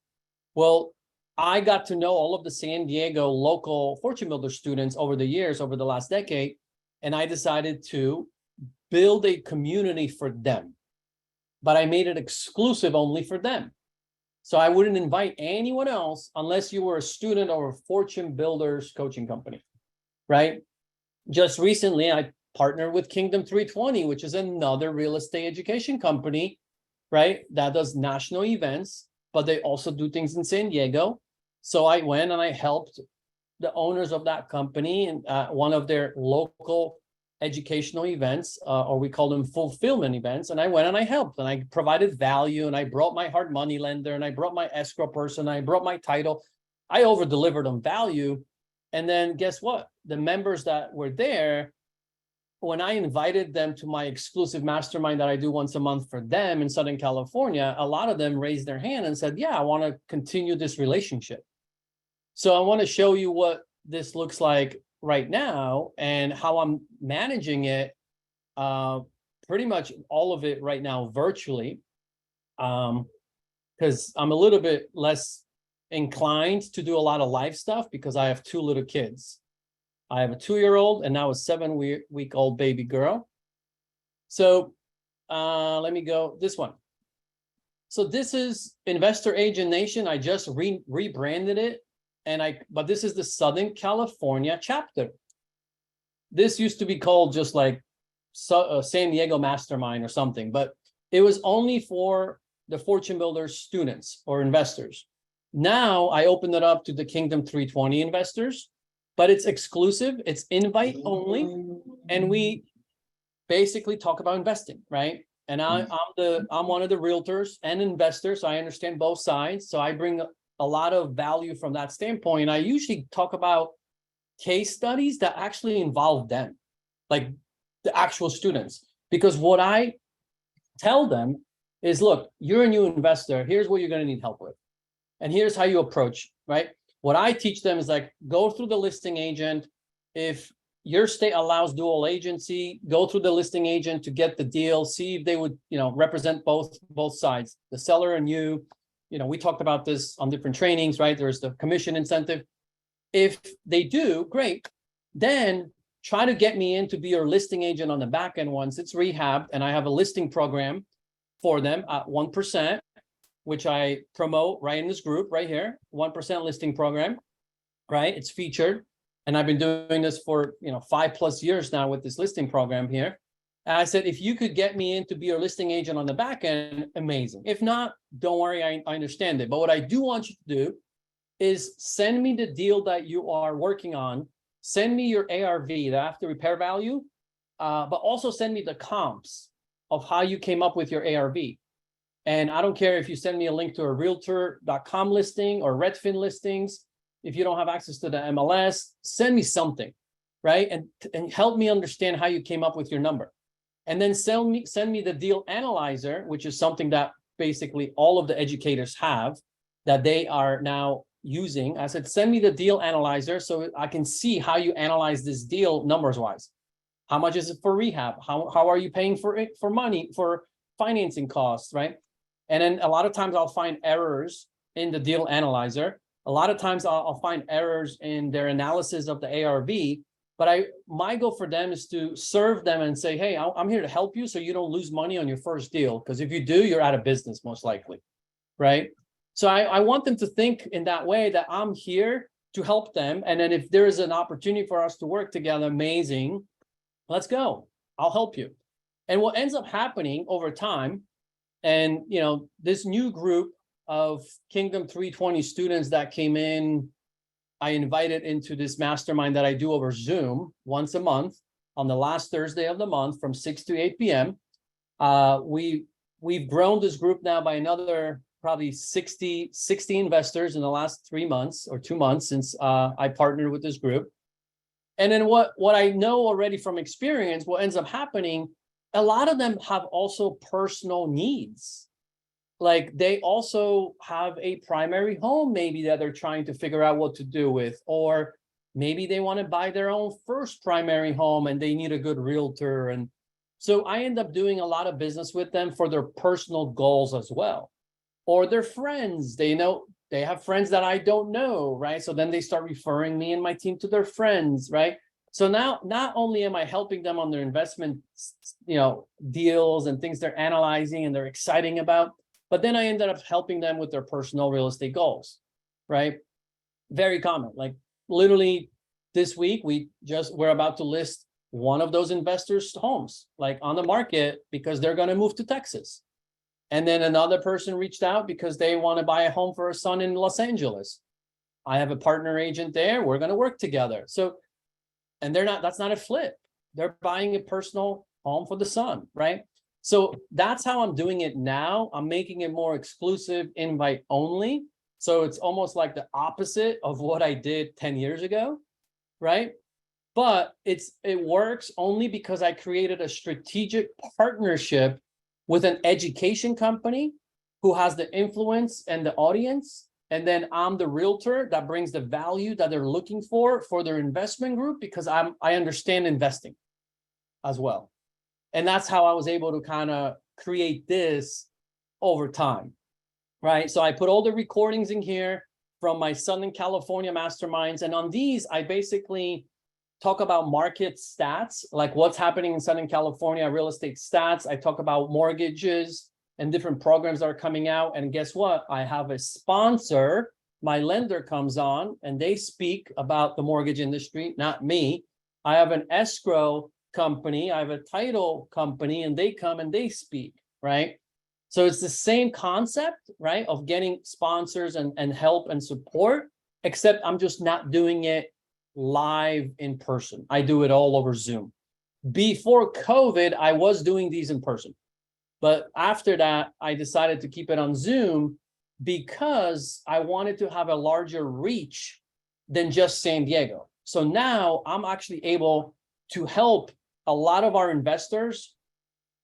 Well, I got to know all of the San Diego local FortuneBuilder students over the years, over the last decade, and I decided to build a community for them. But I made it exclusive only for them. So I wouldn't invite anyone else unless you were a student or a FortuneBuilders coaching company, right? Just recently, I partnered with Kingdom 320, which is another real estate education company, right? That does national events, but they also do things in San Diego. So I went and I helped the owners of that company and one of their local educational events, or we call them fulfillment events. And I went and I helped and I provided value, and I brought my hard money lender, and I brought my escrow person, I brought my title. I over delivered on value. And then guess what? The members that were there, when I invited them to my exclusive mastermind that I do once a month for them in Southern California, a lot of them raised their hand and said, yeah, I want to continue this relationship. So I want to show you what this looks like right now and how I'm managing it, pretty much all of it right now virtually, because I'm a little bit less inclined to do a lot of live stuff because I have two little kids. I have a 2-year-old and now a 7-week-old baby girl. So let me go this one. So this is Investor Agent Nation. I just rebranded it. But this is the Southern California chapter. This used to be called just like San Diego mastermind or something, but it was only for the Fortune Builders students or investors. Now I opened it up to the Kingdom 320 investors, but it's exclusive, it's invite only, and we basically talk about investing, right? And I'm one of the realtors and investors, so I understand both sides. So I bring a lot of value from that standpoint. I usually talk about case studies that actually involve them, like the actual students, because what I tell them is, look, you're a new investor. Here's what you're going to need help with. And here's how you approach, right? What I teach them is like, go through the listing agent. If your state allows dual agency, go through the listing agent to get the deal, see if they would, represent both sides, the seller and you. We talked about this on different trainings, right? There's the commission incentive. If they do, great. Then try to get me in to be your listing agent on the back end once it's rehabbed, and I have a listing program for them at 1%, which I promote right in this group right here, 1% listing program, right? It's featured. And I've been doing this for 5+ years now with this listing program here. And I said, if you could get me in to be your listing agent on the back end, amazing. If not, don't worry, I understand it. But what I do want you to do is send me the deal that you are working on. Send me your ARV, the after repair value, but also send me the comps of how you came up with your ARV. And I don't care if you send me a link to a realtor.com listing or Redfin listings. If you don't have access to the MLS, send me something, right? And help me understand how you came up with your number. And then send me the deal analyzer, which is something that basically all of the educators have that they are now using. I said, send me the deal analyzer so I can see how you analyze this deal numbers wise. How much is it for rehab? How are you paying for it, for money, for financing costs, right? And then a lot of times I'll find errors in the deal analyzer. A lot of times I'll find errors in their analysis of the ARV, but my goal for them is to serve them and say, hey, I'm here to help you so you don't lose money on your first deal. Because if you do, you're out of business most likely, right? So I want them to think in that way, that I'm here to help them. And then if there is an opportunity for us to work together, amazing, let's go. I'll help you. And what ends up happening over time, and this new group of Kingdom 320 students that came in, I invited into this mastermind that I do over Zoom once a month on the last Thursday of the month from 6 to 8 p.m. We've grown this group now by another probably 60 investors in the last 3 months or 2 months since I partnered with this group. And then what I know already from experience, what ends up happening, a lot of them have also personal needs. Like they also have a primary home maybe that they're trying to figure out what to do with, or maybe they want to buy their own first primary home and they need a good realtor. And so I end up doing a lot of business with them for their personal goals as well. Or their friends, they have friends that I don't know, right? So then they start referring me and my team to their friends, right? So now not only am I helping them on their investment, deals and things they're analyzing and they're exciting about, but then I ended up helping them with their personal real estate goals, right? Very common. Like literally this week, we're about to list one of those investors' homes, like on the market, because they're going to move to Texas. And then another person reached out because they want to buy a home for a son in Los Angeles. I have a partner agent there. We're going to work together. So, and that's not a flip. They're buying a personal home for the son, right? So that's how I'm doing it now. I'm making it more exclusive, invite only. So it's almost like the opposite of what I did 10 years ago, right? But it works only because I created a strategic partnership with an education company who has the influence and the audience. And then I'm the realtor that brings the value that they're looking for their investment group, because I understand investing as well. And that's how I was able to kind of create this over time, right? So I put all the recordings in here from my Southern California masterminds. And on these, I basically talk about market stats, like what's happening in Southern California, real estate stats. I talk about mortgages and different programs that are coming out. And guess what? I have a sponsor. My lender comes on and they speak about the mortgage industry, not me. I have an escrow company, I have a title company, and they come and they speak, right? So it's the same concept, right, of getting sponsors and help and support, except I'm just not doing it live in person. I do it all over Zoom. Before COVID, I was doing these in person. But after that, I decided to keep it on Zoom because I wanted to have a larger reach than just San Diego. So now I'm actually able to help a lot of our investors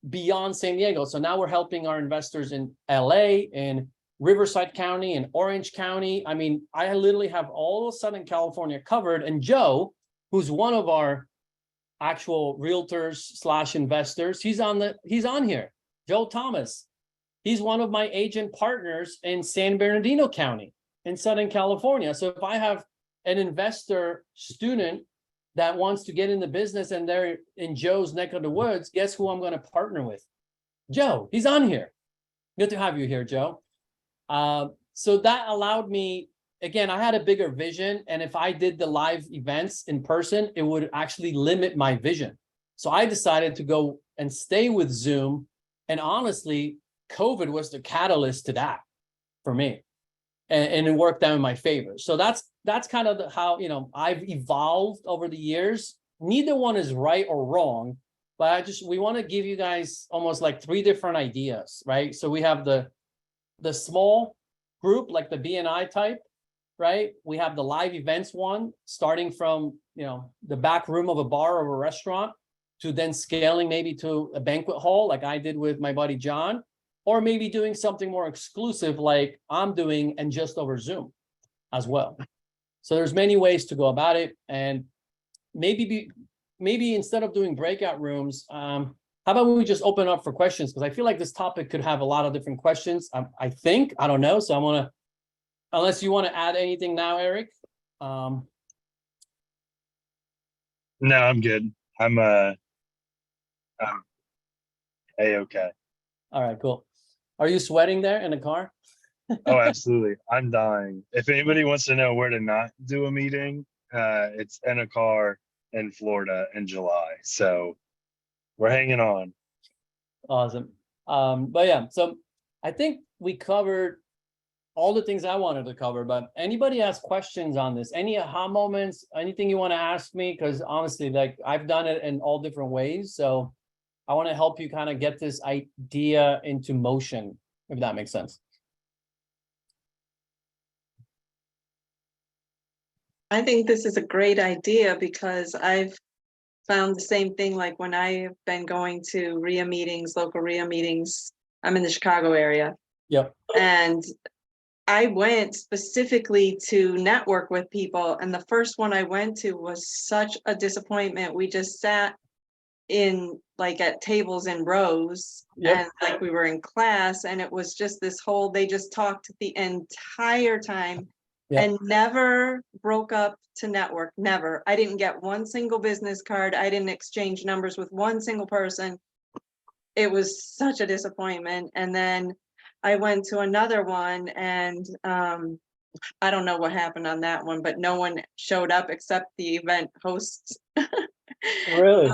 beyond San Diego. So now we're helping our investors in LA, in Riverside County, in Orange County. I mean, I literally have all of Southern California covered. And Joe, who's one of our actual realtors / investors, he's on here. Joe Thomas. He's one of my agent partners in San Bernardino County in Southern California. So if I have an investor student that wants to get in the business and they're in Joe's neck of the woods, guess who I'm going to partner with? Joe. He's on here. Good to have you here, Joe. So that allowed me, again, I had a bigger vision. And if I did the live events in person, it would actually limit my vision. So I decided to go and stay with Zoom. And honestly, COVID was the catalyst to that for me. And it worked out in my favor. So that's kind of how, I've evolved over the years. Neither one is right or wrong, but we want to give you guys almost like 3 different ideas, right? So we have the small group, like the BNI type, right? We have the live events one, starting from, the back room of a bar or a restaurant to then scaling maybe to a banquet hall, like I did with my buddy John, or maybe doing something more exclusive like I'm doing and just over Zoom as well. So there's many ways to go about it. And maybe instead of doing breakout rooms, how about we just open up for questions? Because I feel like this topic could have a lot of different questions. I don't know. So I want to, unless you want to add anything now, Eric. No, I'm good. I'm A-okay. All right, cool. Are you sweating there in the car? Oh, absolutely. I'm dying. If anybody wants to know where to not do a meeting, it's in a car in Florida in July. So we're hanging on. Awesome. But yeah, so I think we covered all the things I wanted to cover, but anybody has questions on this, any aha moments, anything you want to ask me? Because honestly, like I've done it in all different ways. So I want to help you kind of get this idea into motion, if that makes sense. I think this is a great idea because I've found the same thing, like when I've been going to RIA meetings, local RIA meetings, I'm in the Chicago area. Yep. And I went specifically to network with people. And the first one I went to was such a disappointment. We just sat in like at tables in rows. Yep. And like we were in class, and it was just this whole, they just talked the entire time. Yep. And never broke up to network, never. I didn't get one single business card. I didn't exchange numbers with one single person. It was such a disappointment. And then I went to another one, and I don't know what happened on that one, but no one showed up except the event hosts. Really?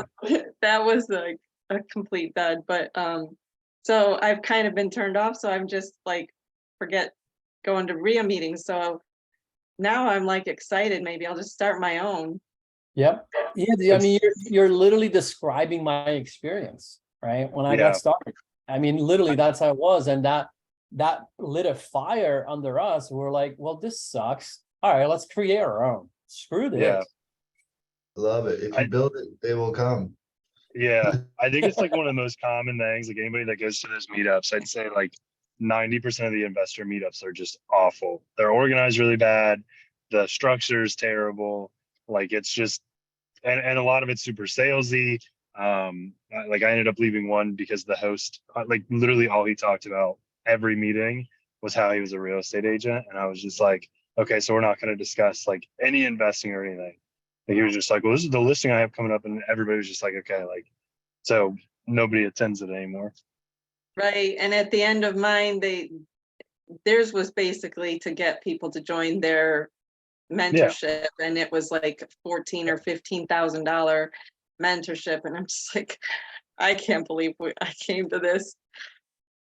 That was like a complete dud. But so I've kind of been turned off. So I'm just like, forget going to RIA meetings. So now I'm like excited. Maybe I'll just start my own. Yep. Yeah. I mean, you're literally describing my experience, right? When I got started. I mean, literally that's how it was. And that lit a fire under us. We're like, well, this sucks. All right, let's create our own. Screw this. Yeah. Love it. If you build it, they will come. Yeah. I think it's like one of the most common things, like anybody that goes to those meetups, I'd say like 90% of the investor meetups are just awful. They're organized really bad. The structure is terrible. Like it's just, and a lot of it's super salesy. Like I ended up leaving one because the host, like literally all he talked about every meeting was how he was a real estate agent. And I was just like, okay, so we're not going to discuss like any investing or anything. Like he was just like, well, this is the listing I have coming up. And everybody was just like, okay, like, so nobody attends it anymore. Right. And at the end of mine, theirs was basically to get people to join their mentorship. And it was like $14,000 or $15,000. mentorship, and I'm just like, I can't believe I came to this.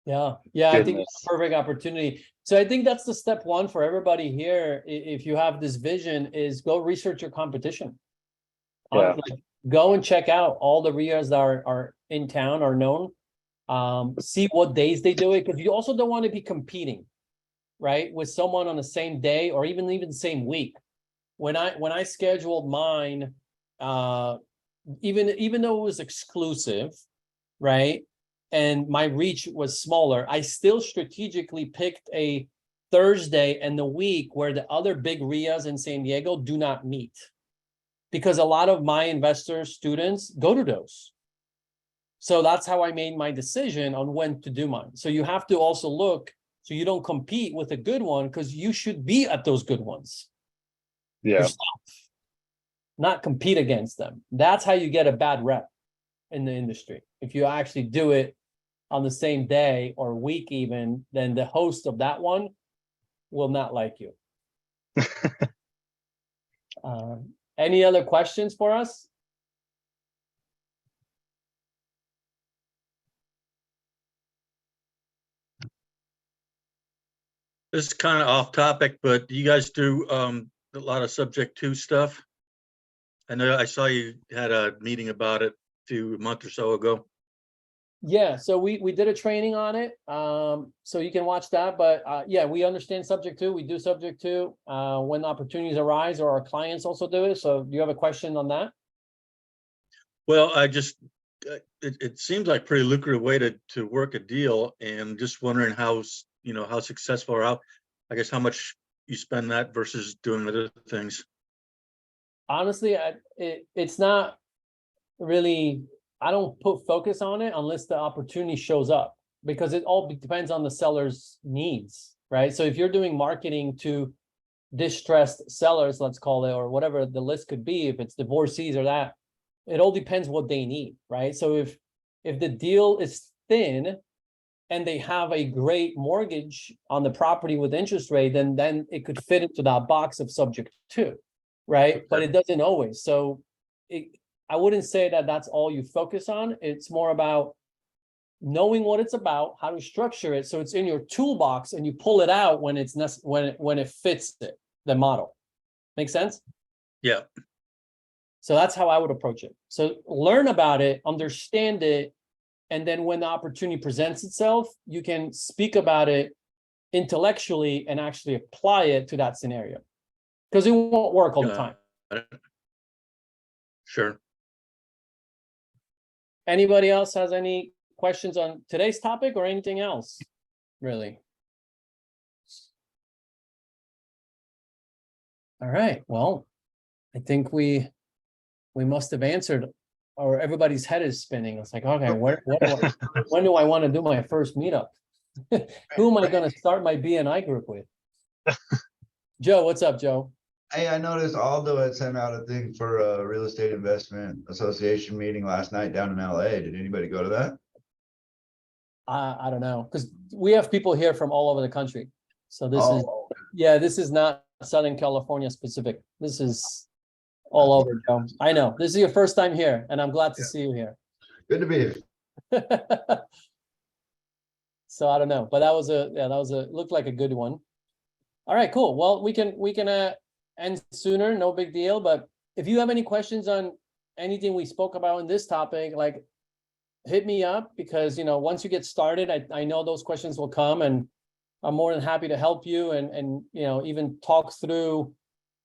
Yeah, I think it's Goodness. a perfect opportunity. So I think that's the step one for everybody here. If you have this vision, is go research your competition. Yeah. Like, go and check out all the RIAs that are in town or known. See what days they do it, because you also don't want to be competing, right, with someone on the same day or even same week. When I scheduled mine, even though it was exclusive, right, and my reach was smaller, I still strategically picked a Thursday and the week where the other big RIAs in San Diego do not meet, because a lot of my investor students go to those. So that's how I made my decision on when to do mine. So you have to also look so you don't compete with a good one, because you should be at those good ones Yeah. yourself, not compete against them. That's how you get a bad rep in the industry. If you actually do it on the same day or week even, then the host of that one will not like you. Any other questions for us? This is kind of off topic, but you guys do a lot of subject to stuff. I know I saw you had a meeting about it a month or so ago. Yeah, so we did a training on it. So you can watch that, but yeah, we understand subject to, we do subject to when opportunities arise, or our clients also do it. So do you have a question on that? Well, I just, it seems like pretty lucrative way to work a deal, and just wondering how successful, or I guess how much you spend that versus doing other things. Honestly, it's not really, I don't put focus on it unless the opportunity shows up, because it all depends on the seller's needs, right? So if you're doing marketing to distressed sellers, let's call it, or whatever the list could be, if it's divorcees or that, it all depends what they need, right? So if the deal is thin and they have a great mortgage on the property with interest rate, then it could fit into that box of subject to, right? But it doesn't always. So I wouldn't say that that's all you focus on. It's more about knowing what it's about, how to structure it so it's in your toolbox and you pull it out when it's when it fits the model. Make sense? Yeah. So that's how I would approach it. So learn about it, understand it, and then when the opportunity presents itself, you can speak about it intellectually and actually apply it to that scenario, because it won't work all the time. Sure. Anybody else has any questions on today's topic or anything else, really? All right, well, I think we must have answered, or everybody's head is spinning. It's like, okay, when do I want to do my first meetup? Who am I going to start my BNI group with? Joe, what's up, Joe? Hey, I noticed Aldo had sent out a thing for a real estate investment association meeting last night down in LA. Did anybody go to that? I don't know, because we have people here from all over the country. So this is not Southern California specific. This is all over, Joe. I know. This is your first time here, and I'm glad to see you here. Good to be here. So I don't know, but that was looked like a good one. All right, cool. Well, we can end sooner, no big deal. But if you have any questions on anything we spoke about in this topic, like, hit me up, because once you get started, I know those questions will come, and I'm more than happy to help you and even talk through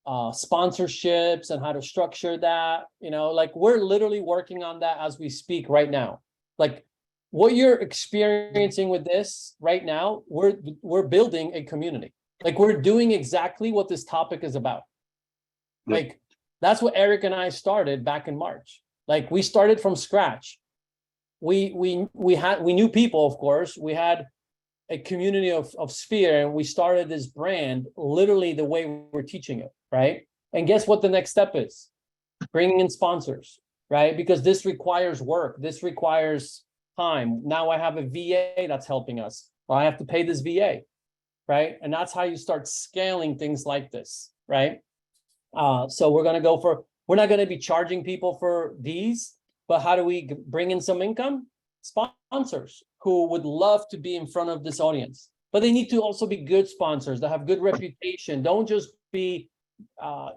sponsorships and how to structure that. Like, we're literally working on that as we speak right now. Like, what you're experiencing with this right now, we're building a community. Like, we're doing exactly what this topic is about. Yep. Like, that's what Eric and I started back in March. Like, we started from scratch. We knew people, of course. We had a community of Sphere, and we started this brand literally the way we're teaching it, right? And guess what the next step is? Bringing in sponsors, right? Because this requires work. This requires time. Now I have a VA that's helping us. Well, I have to pay this VA, right? And that's how you start scaling things like this, right? So we're not going to be charging people for these. But how do we bring in some income? Sponsors who would love to be in front of this audience, but they need to also be good sponsors that have good reputation. Don't just be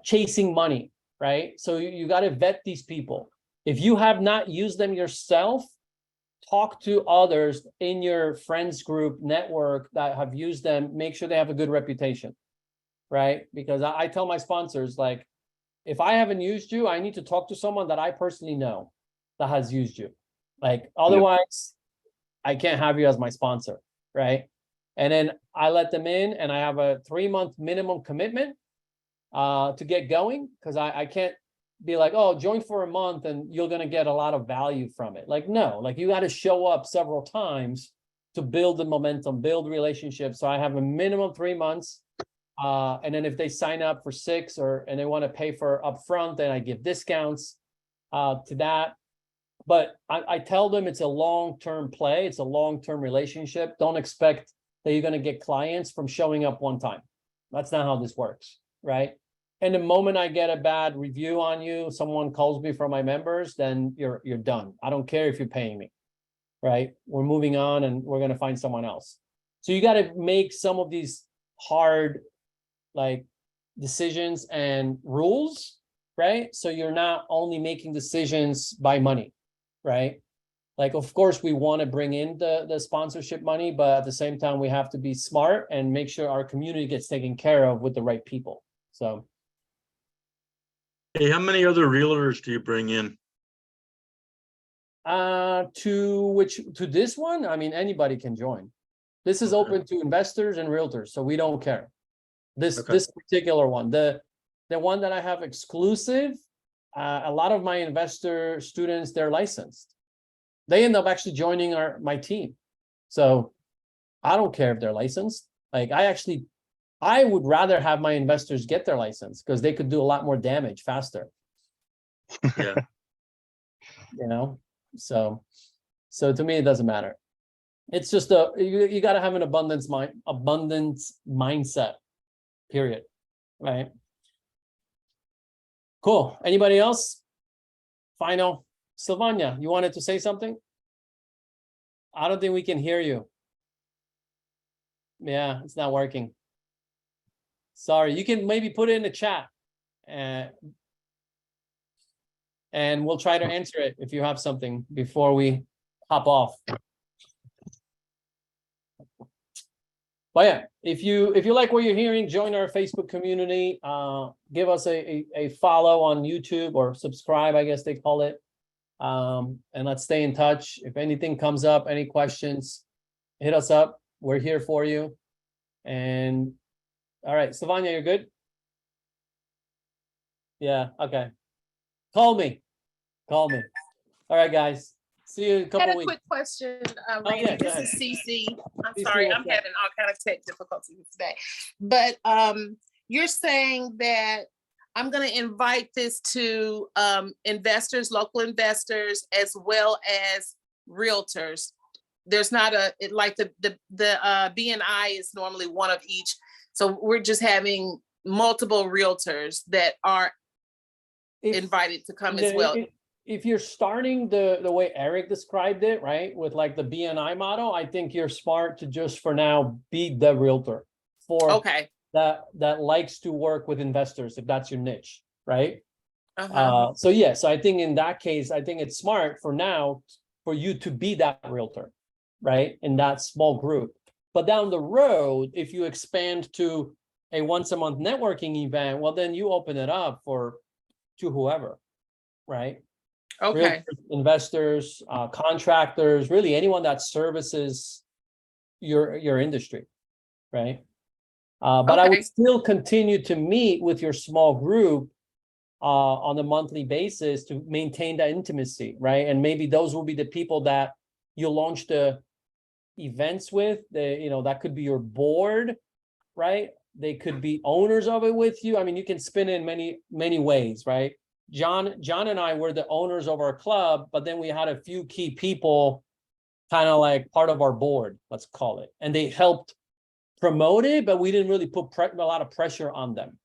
chasing money, right? So you got to vet these people. If you have not used them yourself, talk to others in your friends group network that have used them. Make sure they have a good reputation, right? Because I tell my sponsors, like, if I haven't used you, I need to talk to someone that I personally know that has used you. Like, otherwise, I can't have you as my sponsor, right? And then I let them in, and I have a 3-month minimum commitment to get going, because I can't be like, oh, join for a month and you're going to get a lot of value from it. Like, no, like, you got to show up several times to build the momentum, build relationships. So I have a minimum 3 months. And then if they sign up for 6 and they want to pay for upfront, then I give discounts to that. But I tell them it's a long-term play. It's a long-term relationship. Don't expect that you're going to get clients from showing up one time. That's not how this works, right? And the moment I get a bad review on you, someone calls me from my members, then you're done. I don't care if you're paying me, right? We're moving on and we're going to find someone else. So you got to make some of these hard, like, decisions and rules, right? So you're not only making decisions by money, right? Like, of course, we want to bring in the sponsorship money, but at the same time, we have to be smart and make sure our community gets taken care of with the right people. So. Hey, how many other realtors do you bring in? To this one, I mean, anybody can join. This is open to investors and realtors, so we don't care. This particular one, the one that I have exclusive, a lot of my investor students, they're licensed. They end up actually joining my team. So I don't care if they're licensed. Like, I would rather have my investors get their license, because they could do a lot more damage faster. Yeah. You know, so to me, it doesn't matter. It's just you got to have an abundance mindset, period. Right. Cool. Anybody else? Final. Sylvania, you wanted to say something? I don't think we can hear you. Yeah, it's not working. Sorry, you can maybe put it in the chat, and we'll try to answer it if you have something before we hop off. But yeah, if you like what you're hearing, join our Facebook community. Give us a follow on YouTube, or subscribe, I guess they call it. And let's stay in touch. If anything comes up, any questions, hit us up. We're here for you. And all right, Sylvania, you're good? Yeah, okay. Call me. All right, guys. See you in a I couple had a weeks. quick question, yeah, Randy. go This ahead. is Cece. I'm Cece, sorry, what's I'm up? having all kind of tech difficulties today. But you're saying that I'm going to invite this to investors, local investors, as well as realtors. There's not like the BNI is normally one of each. So we're just having multiple realtors that are invited to come as well. If you're starting the way Eric described it, right, with like the BNI model, I think you're smart to just for now be the realtor for Okay. that likes to work with investors, if that's your niche, right? Uh-huh. So yeah, so I think in that case, I think it's smart for now for you to be that realtor, right, in that small group. But down the road, if you expand to a once a month networking event, well, then you open it up to whoever, right? Okay. Realtors, investors, contractors, really anyone that services your industry, right? But I would Okay. still continue to meet with your small group on a monthly basis to maintain that intimacy, right? And maybe those will be the people that you launch the events with. That could be your board, right? They could be owners of it with you. I mean, you can spin it in many ways, right? John and I were the owners of our club, but then we had a few key people kind of like part of our board, let's call it. And they helped promote it, but we didn't really put a lot of pressure on them,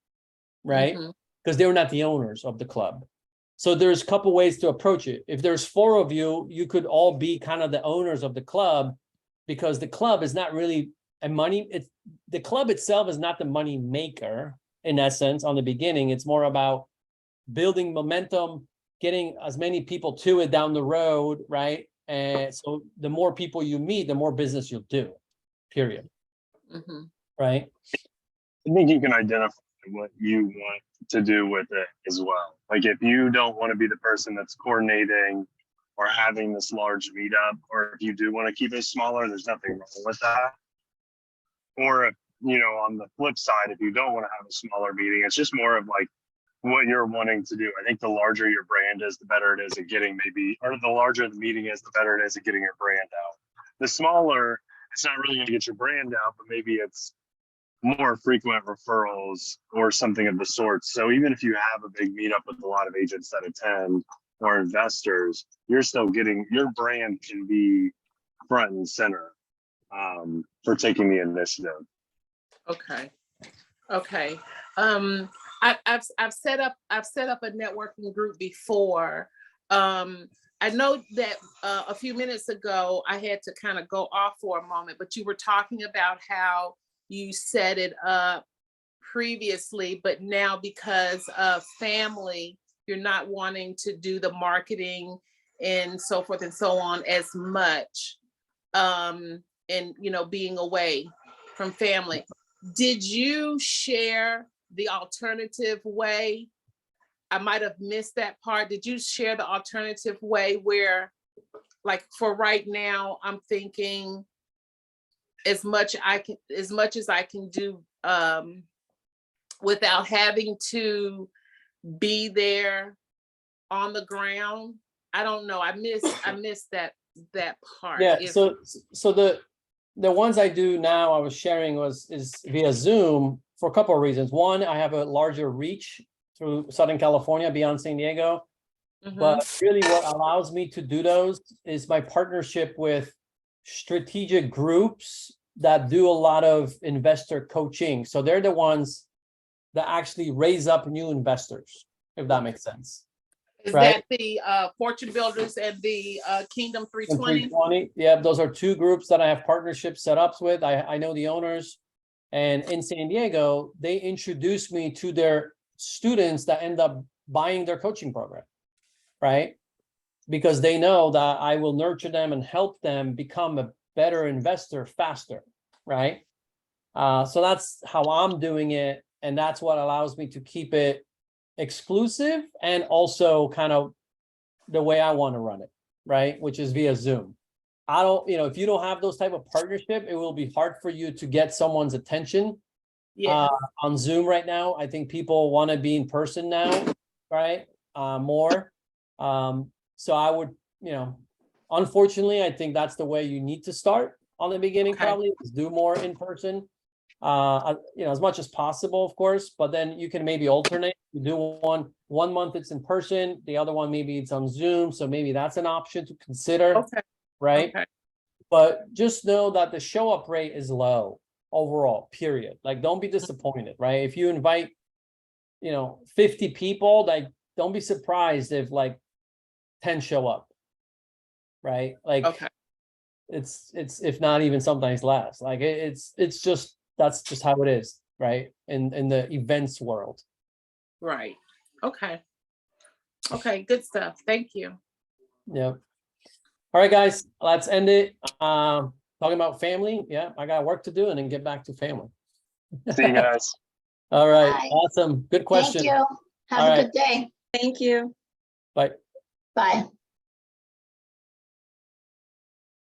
right? Because they were not the owners of the club. So there's a couple ways to approach it. If there's 4 of you, you could all be kind of the owners of the club, because the club is not really the club itself is not the money maker in essence on the beginning. It's more about building momentum, getting as many people to it down the road, right? And so the more people you meet, the more business you'll do, period. Mhm. Right? I think you can identify what you want to do with it as well. Like if you don't want to be the person that's coordinating or having this large meetup, or if you do want to keep it smaller, there's nothing wrong with that. Or if, you know, on the flip side, if you don't want to have a smaller meeting, it's just more of like what you're wanting to do. I think the larger your brand is, the better it is at getting or the larger the meeting is, the better it is at getting your brand out. The smaller, it's not really going to get your brand out, but maybe it's more frequent referrals or something of the sort. So even if you have a big meetup with a lot of agents that attend or investors, you're still getting, your brand can be front and center for taking the initiative. Okay. Okay. I've set up a networking group before. I know that a few minutes ago I had to kind of go off for a moment, but you were talking about how you set it up previously, but now because of family, you're not wanting to do the marketing and so forth and so on as much. And you know, being away from family. Did you share the alternative way? I might have missed that part. Did you share the alternative way where, like for right now, I'm thinking as much as I can do without having to be there on the ground? I don't know. I missed that part. Yeah. So the ones I do now, I was sharing is via Zoom for a couple of reasons. One, I have a larger reach through Southern California beyond San Diego. But really what allows me to do those is my partnership with strategic groups that do a lot of investor coaching. So they're the ones that actually raise up new investors, if that makes sense. Is right? that the FortuneBuilders and the Kingdom And 320? 320, yeah, those are 2 groups that I have partnership setups with. I know the owners, and in San Diego, they introduced me to their students that end up buying their coaching program, right? Because they know that I will nurture them and help them become a better investor faster, right? So that's how I'm doing it, and that's what allows me to keep it exclusive and also kind of the way I want to run it, right? Which is via Zoom. I don't, if you don't have those type of partnership, it will be hard for you to get someone's attention Yeah. on Zoom right now. I think people want to be in person now, right? More. So I would, unfortunately, I think that's the way you need to start on the beginning, Okay. probably is do more in person. As much as possible, of course, but then you can maybe alternate. You do one month it's in person, the other one maybe it's on Zoom, so maybe that's an option to consider, Okay. right? Okay. But just know that the show up rate is low overall, period. Like, don't be disappointed, right? If you invite, 50 people, like, don't be surprised if like 10 show up, right? Like, Okay. it's if not even sometimes less. Like it's just, that's just how it is, right? In the events world. Right. Okay. Okay. Good stuff. Thank you. Yeah. All right, guys, let's end it. Talking about family. Yeah, I got work to do and then get back to family. See you guys. All right. Bye. Awesome. Good question. Thank you. All Have a right. good day. Thank you. Bye. Bye.